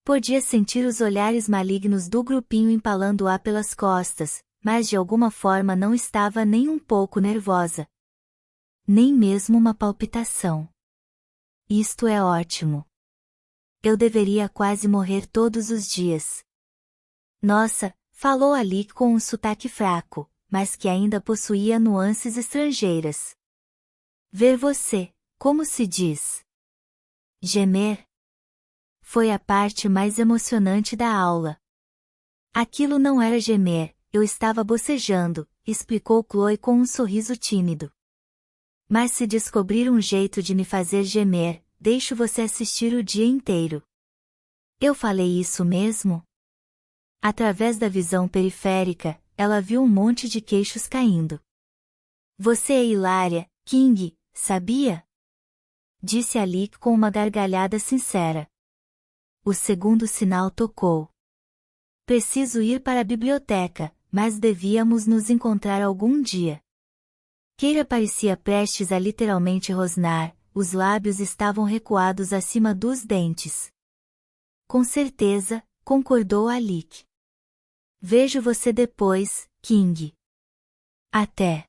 Podia sentir os olhares malignos do grupinho empalando-a pelas costas, mas de alguma forma não estava nem um pouco nervosa. Nem mesmo uma palpitação. Isto é ótimo. Eu deveria quase morrer todos os dias. Nossa, falou Alec com um sotaque fraco, mas que ainda possuía nuances estrangeiras. Ver você, como se diz? Gemer. Foi a parte mais emocionante da aula. Aquilo não era gemer, eu estava bocejando, explicou Chloe com um sorriso tímido. Mas se descobrir um jeito de me fazer gemer, deixo você assistir o dia inteiro. Eu falei isso mesmo? Através da visão periférica, ela viu um monte de queixos caindo. Você é hilária, King, sabia? Disse Alec com uma gargalhada sincera. O segundo sinal tocou. Preciso ir para a biblioteca, mas devíamos nos encontrar algum dia. Keira parecia prestes a literalmente rosnar, os lábios estavam recuados acima dos dentes. Com certeza, concordou Alec. Vejo você depois, King. Até.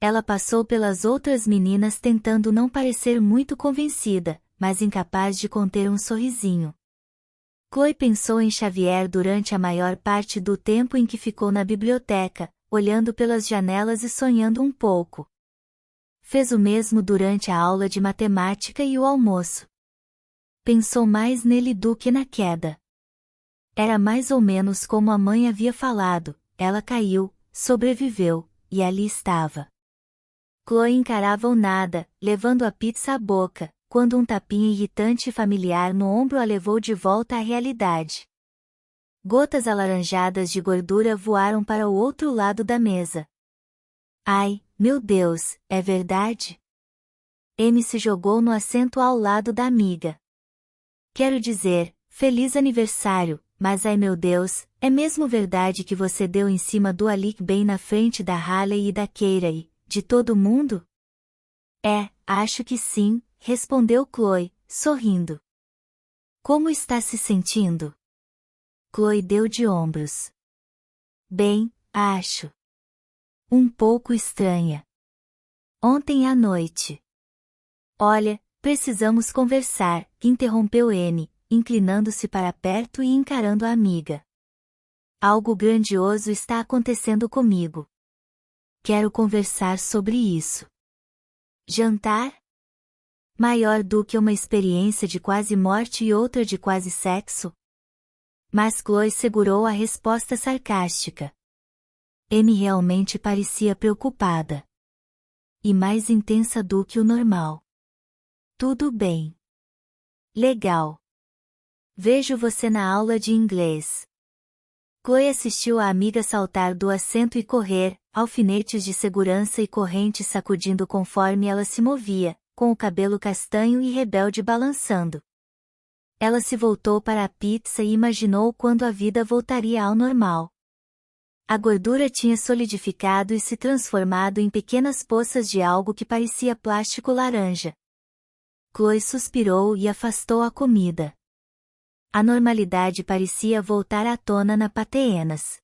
Ela passou pelas outras meninas tentando não parecer muito convencida, mas incapaz de conter um sorrisinho. Chloe pensou em Xavier durante a maior parte do tempo em que ficou na biblioteca, olhando pelas janelas e sonhando um pouco. Fez o mesmo durante a aula de matemática e o almoço. Pensou mais nele do que na queda. Era mais ou menos como a mãe havia falado, ela caiu, sobreviveu, e ali estava. Chloe encarava o nada, levando a pizza à boca, quando um tapinha irritante e familiar no ombro a levou de volta à realidade. Gotas alaranjadas de gordura voaram para o outro lado da mesa. Ai, meu Deus, é verdade? Amy se jogou no assento ao lado da amiga. Quero dizer, feliz aniversário, mas ai meu Deus, é mesmo verdade que você deu em cima do Alec bem na frente da Hayley e da Keira e, de todo mundo? É, acho que sim, respondeu Chloe, sorrindo. Como está se sentindo? Chloe deu de ombros. Bem, acho. Um pouco estranha. Ontem à noite. Olha, precisamos conversar, interrompeu Anne, inclinando-se para perto e encarando a amiga. Algo grandioso está acontecendo comigo. Quero conversar sobre isso. Jantar? Maior do que uma experiência de quase morte e outra de quase sexo? Mas Chloe segurou a resposta sarcástica. Amy realmente parecia preocupada. E mais intensa do que o normal. Tudo bem. Legal. Vejo você na aula de inglês. Chloe assistiu a amiga saltar do assento e correr, alfinetes de segurança e correntes sacudindo conforme ela se movia, com o cabelo castanho e rebelde balançando. Ela se voltou para a pizza e imaginou quando a vida voltaria ao normal. A gordura tinha solidificado e se transformado em pequenas poças de algo que parecia plástico laranja. Chloe suspirou e afastou a comida. A normalidade parecia voltar à tona na Pateenas.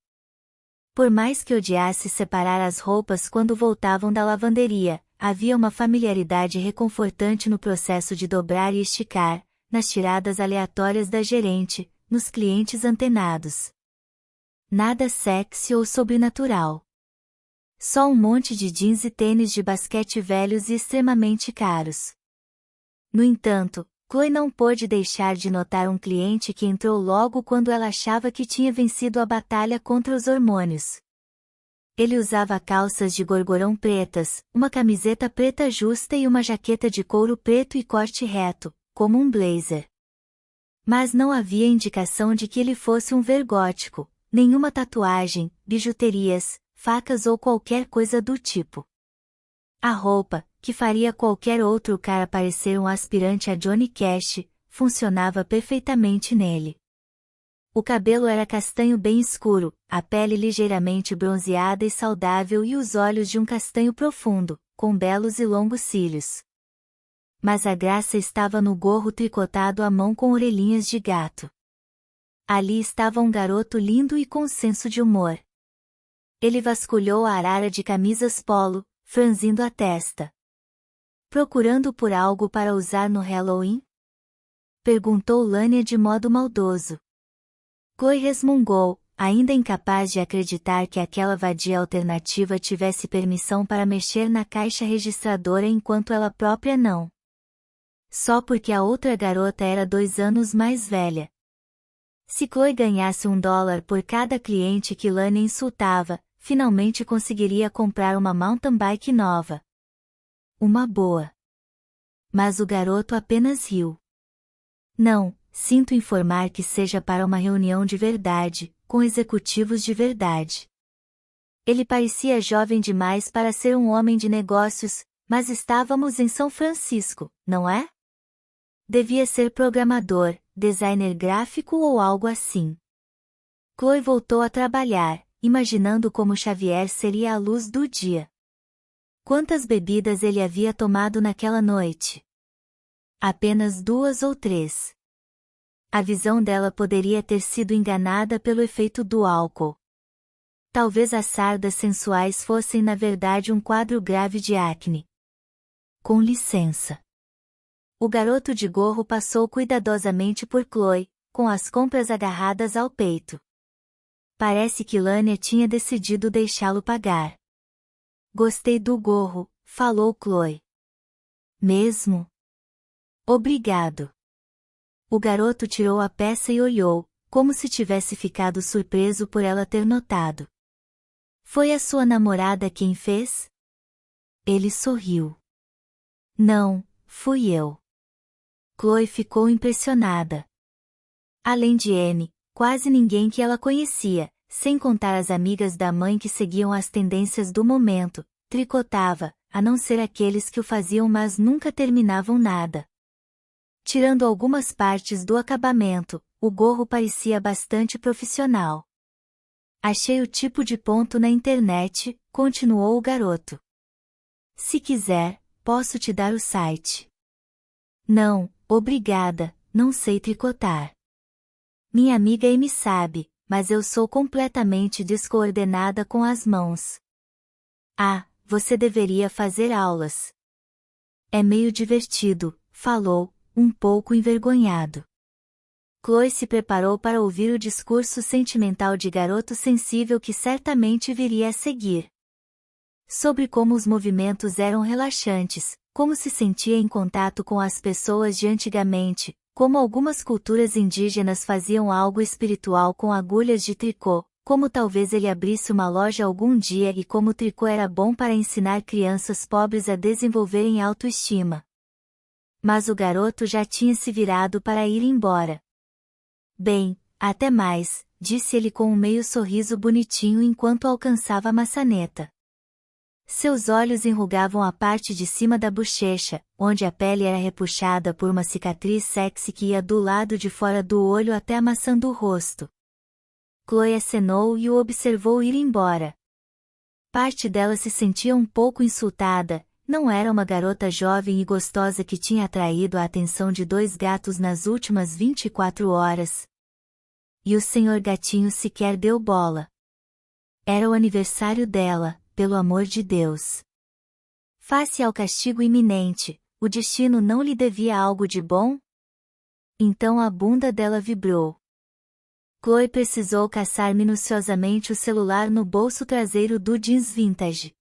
Por mais que odiasse separar as roupas quando voltavam da lavanderia, havia uma familiaridade reconfortante no processo de dobrar e esticar, nas tiradas aleatórias da gerente, nos clientes antenados. Nada sexy ou sobrenatural. Só um monte de jeans e tênis de basquete velhos e extremamente caros. No entanto, Chloe não pôde deixar de notar um cliente que entrou logo quando ela achava que tinha vencido a batalha contra os hormônios. Ele usava calças de gorgorão pretas, uma camiseta preta justa e uma jaqueta de couro preto e corte reto, como um blazer. Mas não havia indicação de que ele fosse um vergótico, nenhuma tatuagem, bijuterias, facas ou qualquer coisa do tipo. A roupa, que faria qualquer outro cara parecer um aspirante a Johnny Cash, funcionava perfeitamente nele. O cabelo era castanho bem escuro, a pele ligeiramente bronzeada e saudável e os olhos de um castanho profundo, com belos e longos cílios. Mas a graça estava no gorro tricotado à mão com orelhinhas de gato. Ali estava um garoto lindo e com senso de humor. Ele vasculhou a arara de camisas polo, franzindo a testa. Procurando por algo para usar no Halloween? Perguntou Lania de modo maldoso. Chloe resmungou, ainda incapaz de acreditar que aquela vadia alternativa tivesse permissão para mexer na caixa registradora enquanto ela própria não. Só porque a outra garota era 2 anos mais velha. Se Chloe ganhasse $1 por cada cliente que Lania insultava, finalmente conseguiria comprar uma mountain bike nova. Uma boa. Mas o garoto apenas riu. Não, sinto informar que seja para uma reunião de verdade, com executivos de verdade. Ele parecia jovem demais para ser um homem de negócios, mas estávamos em São Francisco, não é? Devia ser programador, designer gráfico ou algo assim. Chloe voltou a trabalhar, imaginando como Xavier seria a luz do dia. Quantas bebidas ele havia tomado naquela noite? Apenas 2 ou 3. A visão dela poderia ter sido enganada pelo efeito do álcool. Talvez as sardas sensuais fossem na verdade um quadro grave de acne. Com licença. O garoto de gorro passou cuidadosamente por Chloe, com as compras agarradas ao peito. Parece que Lania tinha decidido deixá-lo pagar. Gostei do gorro, falou Chloe. Mesmo? Obrigado. O garoto tirou a peça e olhou, como se tivesse ficado surpreso por ela ter notado. Foi a sua namorada quem fez? Ele sorriu. Não, fui eu. Chloe ficou impressionada. Além de Anne, quase ninguém que ela conhecia, sem contar as amigas da mãe que seguiam as tendências do momento, tricotava, a não ser aqueles que o faziam mas nunca terminavam nada. Tirando algumas partes do acabamento, o gorro parecia bastante profissional. Achei o tipo de ponto na internet, continuou o garoto. Se quiser, posso te dar o site. Não, obrigada, não sei tricotar. Minha amiga Amy sabe, mas eu sou completamente descoordenada com as mãos. Ah, você deveria fazer aulas. É meio divertido, falou, um pouco envergonhado. Chloe se preparou para ouvir o discurso sentimental de garoto sensível que certamente viria a seguir. Sobre como os movimentos eram relaxantes, como se sentia em contato com as pessoas de antigamente, como algumas culturas indígenas faziam algo espiritual com agulhas de tricô, como talvez ele abrisse uma loja algum dia e como o tricô era bom para ensinar crianças pobres a desenvolverem autoestima. Mas o garoto já tinha se virado para ir embora. Bem, até mais, disse ele com um meio sorriso bonitinho enquanto alcançava a maçaneta. Seus olhos enrugavam a parte de cima da bochecha, onde a pele era repuxada por uma cicatriz sexy que ia do lado de fora do olho até a maçã do rosto. Chloe acenou e o observou ir embora. Parte dela se sentia um pouco insultada, não era uma garota jovem e gostosa que tinha atraído a atenção de 2 gatos nas últimas 24 horas. E o senhor gatinho sequer deu bola. Era o aniversário dela, pelo amor de Deus. Face ao castigo iminente, o destino não lhe devia algo de bom? Então a bunda dela vibrou. Chloe precisou caçar minuciosamente o celular no bolso traseiro do jeans vintage.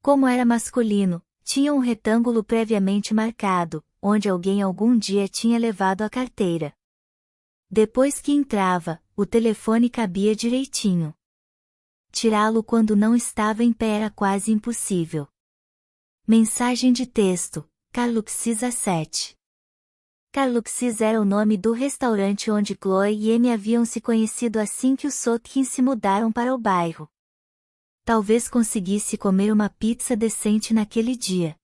Como era masculino, tinha um retângulo previamente marcado, onde alguém algum dia tinha levado a carteira. Depois que entrava, o telefone cabia direitinho. Tirá-lo quando não estava em pé era quase impossível. Mensagem de texto: Carluxis A7. Carluxis era o nome do restaurante onde Chloe e Amy haviam se conhecido assim que os Sotkins se mudaram para o bairro. Talvez conseguisse comer uma pizza decente naquele dia.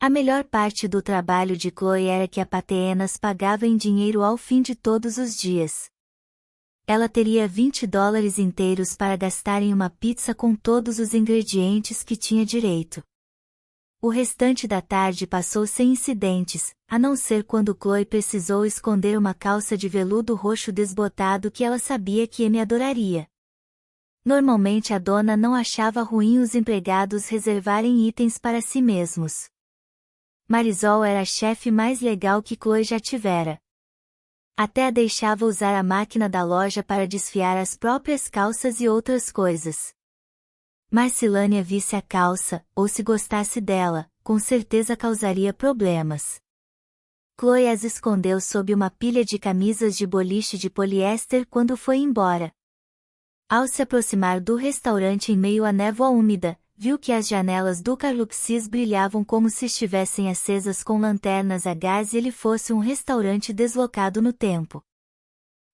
A melhor parte do trabalho de Chloe era que a Pateenas pagava em dinheiro ao fim de todos os dias. Ela teria $20 inteiros para gastar em uma pizza com todos os ingredientes que tinha direito. O restante da tarde passou sem incidentes, a não ser quando Chloe precisou esconder uma calça de veludo roxo desbotado que ela sabia que Amy adoraria. Normalmente a dona não achava ruim os empregados reservarem itens para si mesmos. Marisol era a chefe mais legal que Chloe já tivera. Até a deixava usar a máquina da loja para desfiar as próprias calças e outras coisas. Mas se Lânia visse a calça, ou se gostasse dela, com certeza causaria problemas. Chloe as escondeu sob uma pilha de camisas de boliche de poliéster quando foi embora. Ao se aproximar do restaurante em meio à névoa úmida, viu que as janelas do Carluxis brilhavam como se estivessem acesas com lanternas a gás e ele fosse um restaurante deslocado no tempo.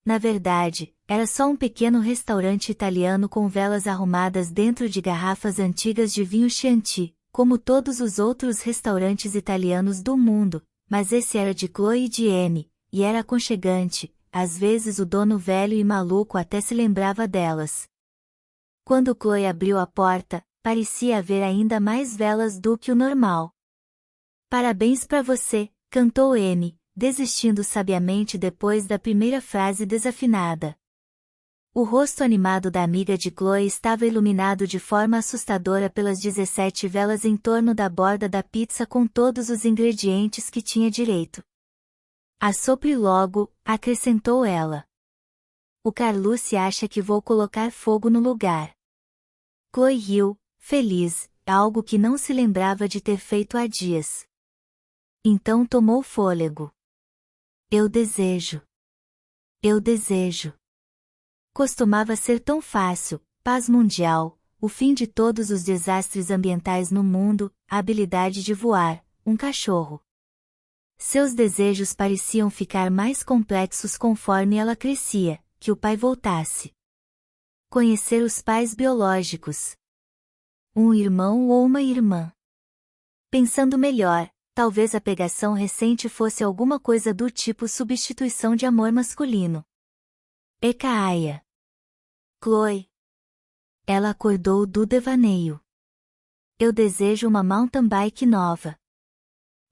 Na verdade, era só um pequeno restaurante italiano com velas arrumadas dentro de garrafas antigas de vinho Chianti, como todos os outros restaurantes italianos do mundo, mas esse era de Chloe e de Amy, e era aconchegante, às vezes o dono velho e maluco até se lembrava delas. Quando Chloe abriu a porta, parecia haver ainda mais velas do que o normal. Parabéns pra você, cantou Amy, desistindo sabiamente depois da primeira frase desafinada. O rosto animado da amiga de Chloe estava iluminado de forma assustadora pelas 17 velas em torno da borda da pizza com todos os ingredientes que tinha direito. Assopre logo, acrescentou ela. O Carlucci acha que vou colocar fogo no lugar. Chloe riu, feliz, algo que não se lembrava de ter feito há dias. Então tomou fôlego. Eu desejo. Eu desejo. Costumava ser tão fácil, paz mundial, o fim de todos os desastres ambientais no mundo, a habilidade de voar, um cachorro. Seus desejos pareciam ficar mais complexos conforme ela crescia, que o pai voltasse. Conhecer os pais biológicos. Um irmão ou uma irmã. Pensando melhor, talvez a pegação recente fosse alguma coisa do tipo substituição de amor masculino. Ekaaya. Chloe. Ela acordou do devaneio. Eu desejo uma mountain bike nova.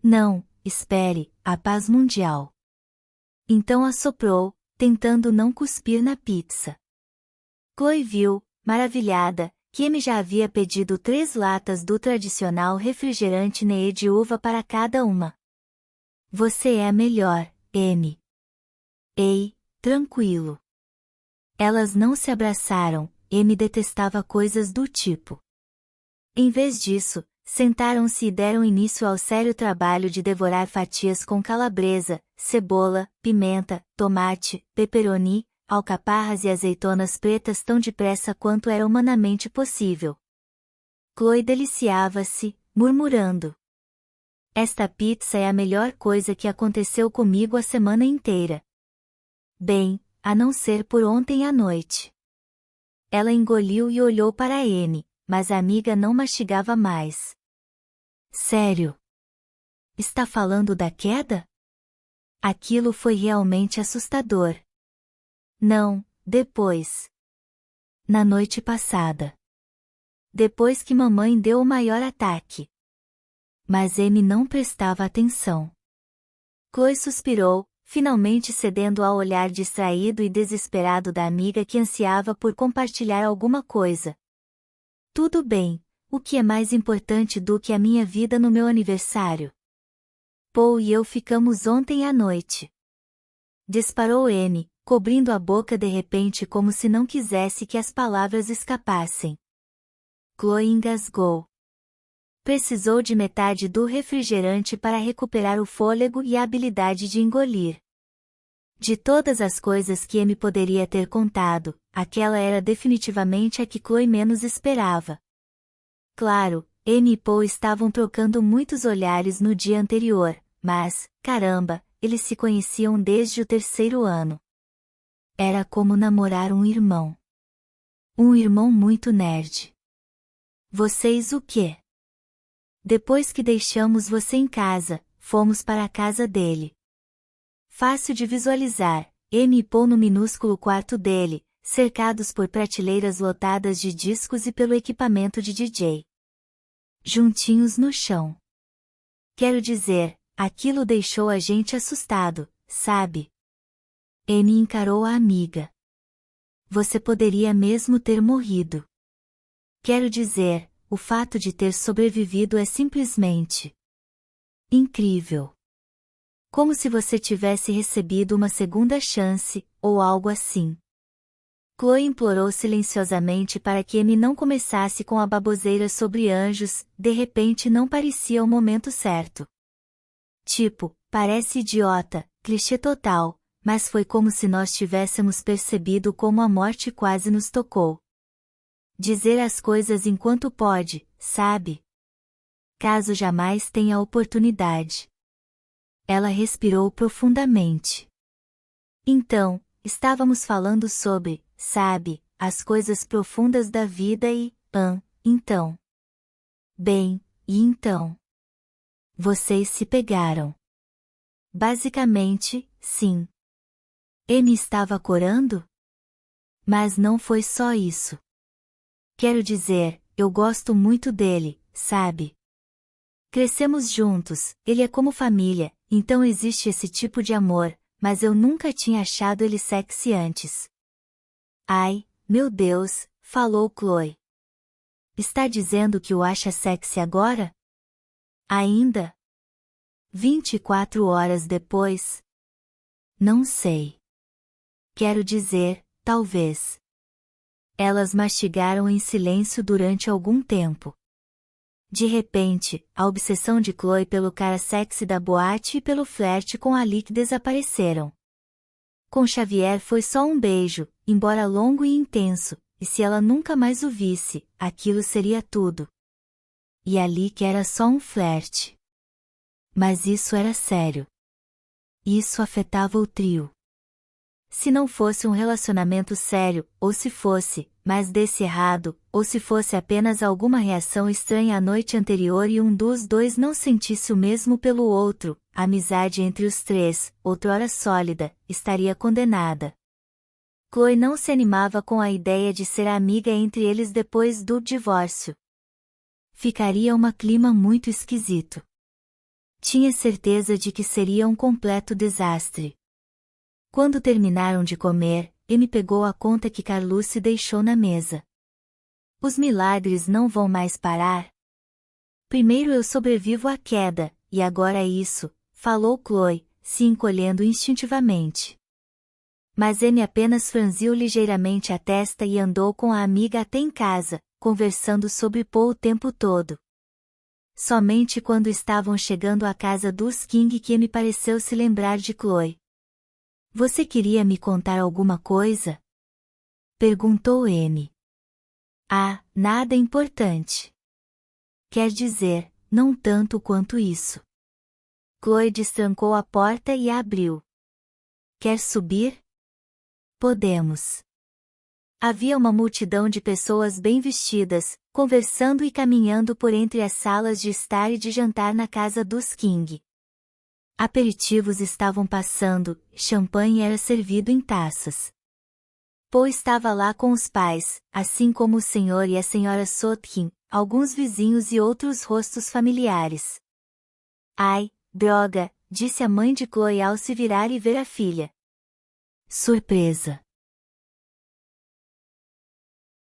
Não, espere, a paz mundial. Então assoprou, tentando não cuspir na pizza. Chloe viu, maravilhada, que Amy já havia pedido 3 latas do tradicional refrigerante Née de uva para cada uma. Você é a melhor, Amy. Ei, tranquilo. Elas não se abraçaram, Amy detestava coisas do tipo. Em vez disso, sentaram-se e deram início ao sério trabalho de devorar fatias com calabresa, cebola, pimenta, tomate, pepperoni, alcaparras e azeitonas pretas tão depressa quanto era humanamente possível. Chloe deliciava-se, murmurando. Esta pizza é a melhor coisa que aconteceu comigo a semana inteira. Bem, a não ser por ontem à noite. Ela engoliu e olhou para Amy, mas a amiga não mastigava mais. Sério? Está falando da queda? Aquilo foi realmente assustador. Não, depois. Na noite passada. Depois que mamãe deu o maior ataque. Mas Amy não prestava atenção. Chloe suspirou, finalmente cedendo ao olhar distraído e desesperado da amiga que ansiava por compartilhar alguma coisa. Tudo bem, o que é mais importante do que a minha vida no meu aniversário? Paul e eu ficamos ontem à noite. Disparou Amy, cobrindo a boca de repente como se não quisesse que as palavras escapassem. Chloe engasgou. Precisou de metade do refrigerante para recuperar o fôlego e a habilidade de engolir. De todas as coisas que Amy poderia ter contado, aquela era definitivamente a que Chloe menos esperava. Claro, Amy e Paul estavam trocando muitos olhares no dia anterior, mas, caramba, eles se conheciam desde o 3º ano. Era como namorar um irmão. Um irmão muito nerd. Vocês o quê? Depois que deixamos você em casa, fomos para a casa dele. Fácil de visualizar, Amy e Paul no minúsculo quarto dele, cercados por prateleiras lotadas de discos e pelo equipamento de DJ. Juntinhos no chão. Quero dizer, aquilo deixou a gente assustado, sabe? Amy encarou a amiga. Você poderia mesmo ter morrido. Quero dizer, o fato de ter sobrevivido é simplesmente incrível. Como se você tivesse recebido uma segunda chance, ou algo assim. Chloe implorou silenciosamente para que Amy não começasse com a baboseira sobre anjos, de repente não parecia o momento certo. Tipo, parece idiota, clichê total, mas foi como se nós tivéssemos percebido como a morte quase nos tocou. Dizer as coisas enquanto pode, sabe? Caso jamais tenha a oportunidade. Ela respirou profundamente. Então, estávamos falando sobre, sabe, as coisas profundas da vida e, então. Bem, e então? Vocês se pegaram. Basicamente, sim. Amy estava corando? Mas não foi só isso. Quero dizer, eu gosto muito dele, sabe? Crescemos juntos, ele é como família, então existe esse tipo de amor, mas eu nunca tinha achado ele sexy antes. Ai, meu Deus, falou Chloe. Está dizendo que o acha sexy agora? Ainda? 24 horas depois? Não sei. Quero dizer, talvez. Elas mastigaram em silêncio durante algum tempo. De repente, a obsessão de Chloe pelo cara sexy da boate e pelo flerte com Alec desapareceram. Com Xavier foi só um beijo, embora longo e intenso, e se ela nunca mais o visse, aquilo seria tudo. E Alec era só um flerte. Mas isso era sério. Isso afetava o trio. Se não fosse um relacionamento sério, ou se fosse, mas desse errado, ou se fosse apenas alguma reação estranha à noite anterior e um dos dois não sentisse o mesmo pelo outro, a amizade entre os três, outrora sólida, estaria condenada. Chloe não se animava com a ideia de ser a amiga entre eles depois do divórcio. Ficaria um clima muito esquisito. Tinha certeza de que seria um completo desastre. Quando terminaram de comer, Amy pegou a conta que Carlucci deixou na mesa. Os milagres não vão mais parar? Primeiro eu sobrevivo à queda, e agora é isso, falou Chloe, se encolhendo instintivamente. Mas Amy apenas franziu ligeiramente a testa e andou com a amiga até em casa, conversando sobre Paul o tempo todo. Somente quando estavam chegando à casa dos King que Amy pareceu se lembrar de Chloe. Você queria me contar alguma coisa? Perguntou Amy. Ah, nada importante. Quer dizer, não tanto quanto isso. Chloe destrancou a porta e a abriu. Quer subir? Podemos. Havia uma multidão de pessoas bem vestidas, conversando e caminhando por entre as salas de estar e de jantar na casa dos King. Aperitivos estavam passando, champanhe era servido em taças. Paul estava lá com os pais, assim como o senhor e a senhora Sotkin, alguns vizinhos e outros rostos familiares. Ai, droga, disse a mãe de Chloe ao se virar e ver a filha. Surpresa.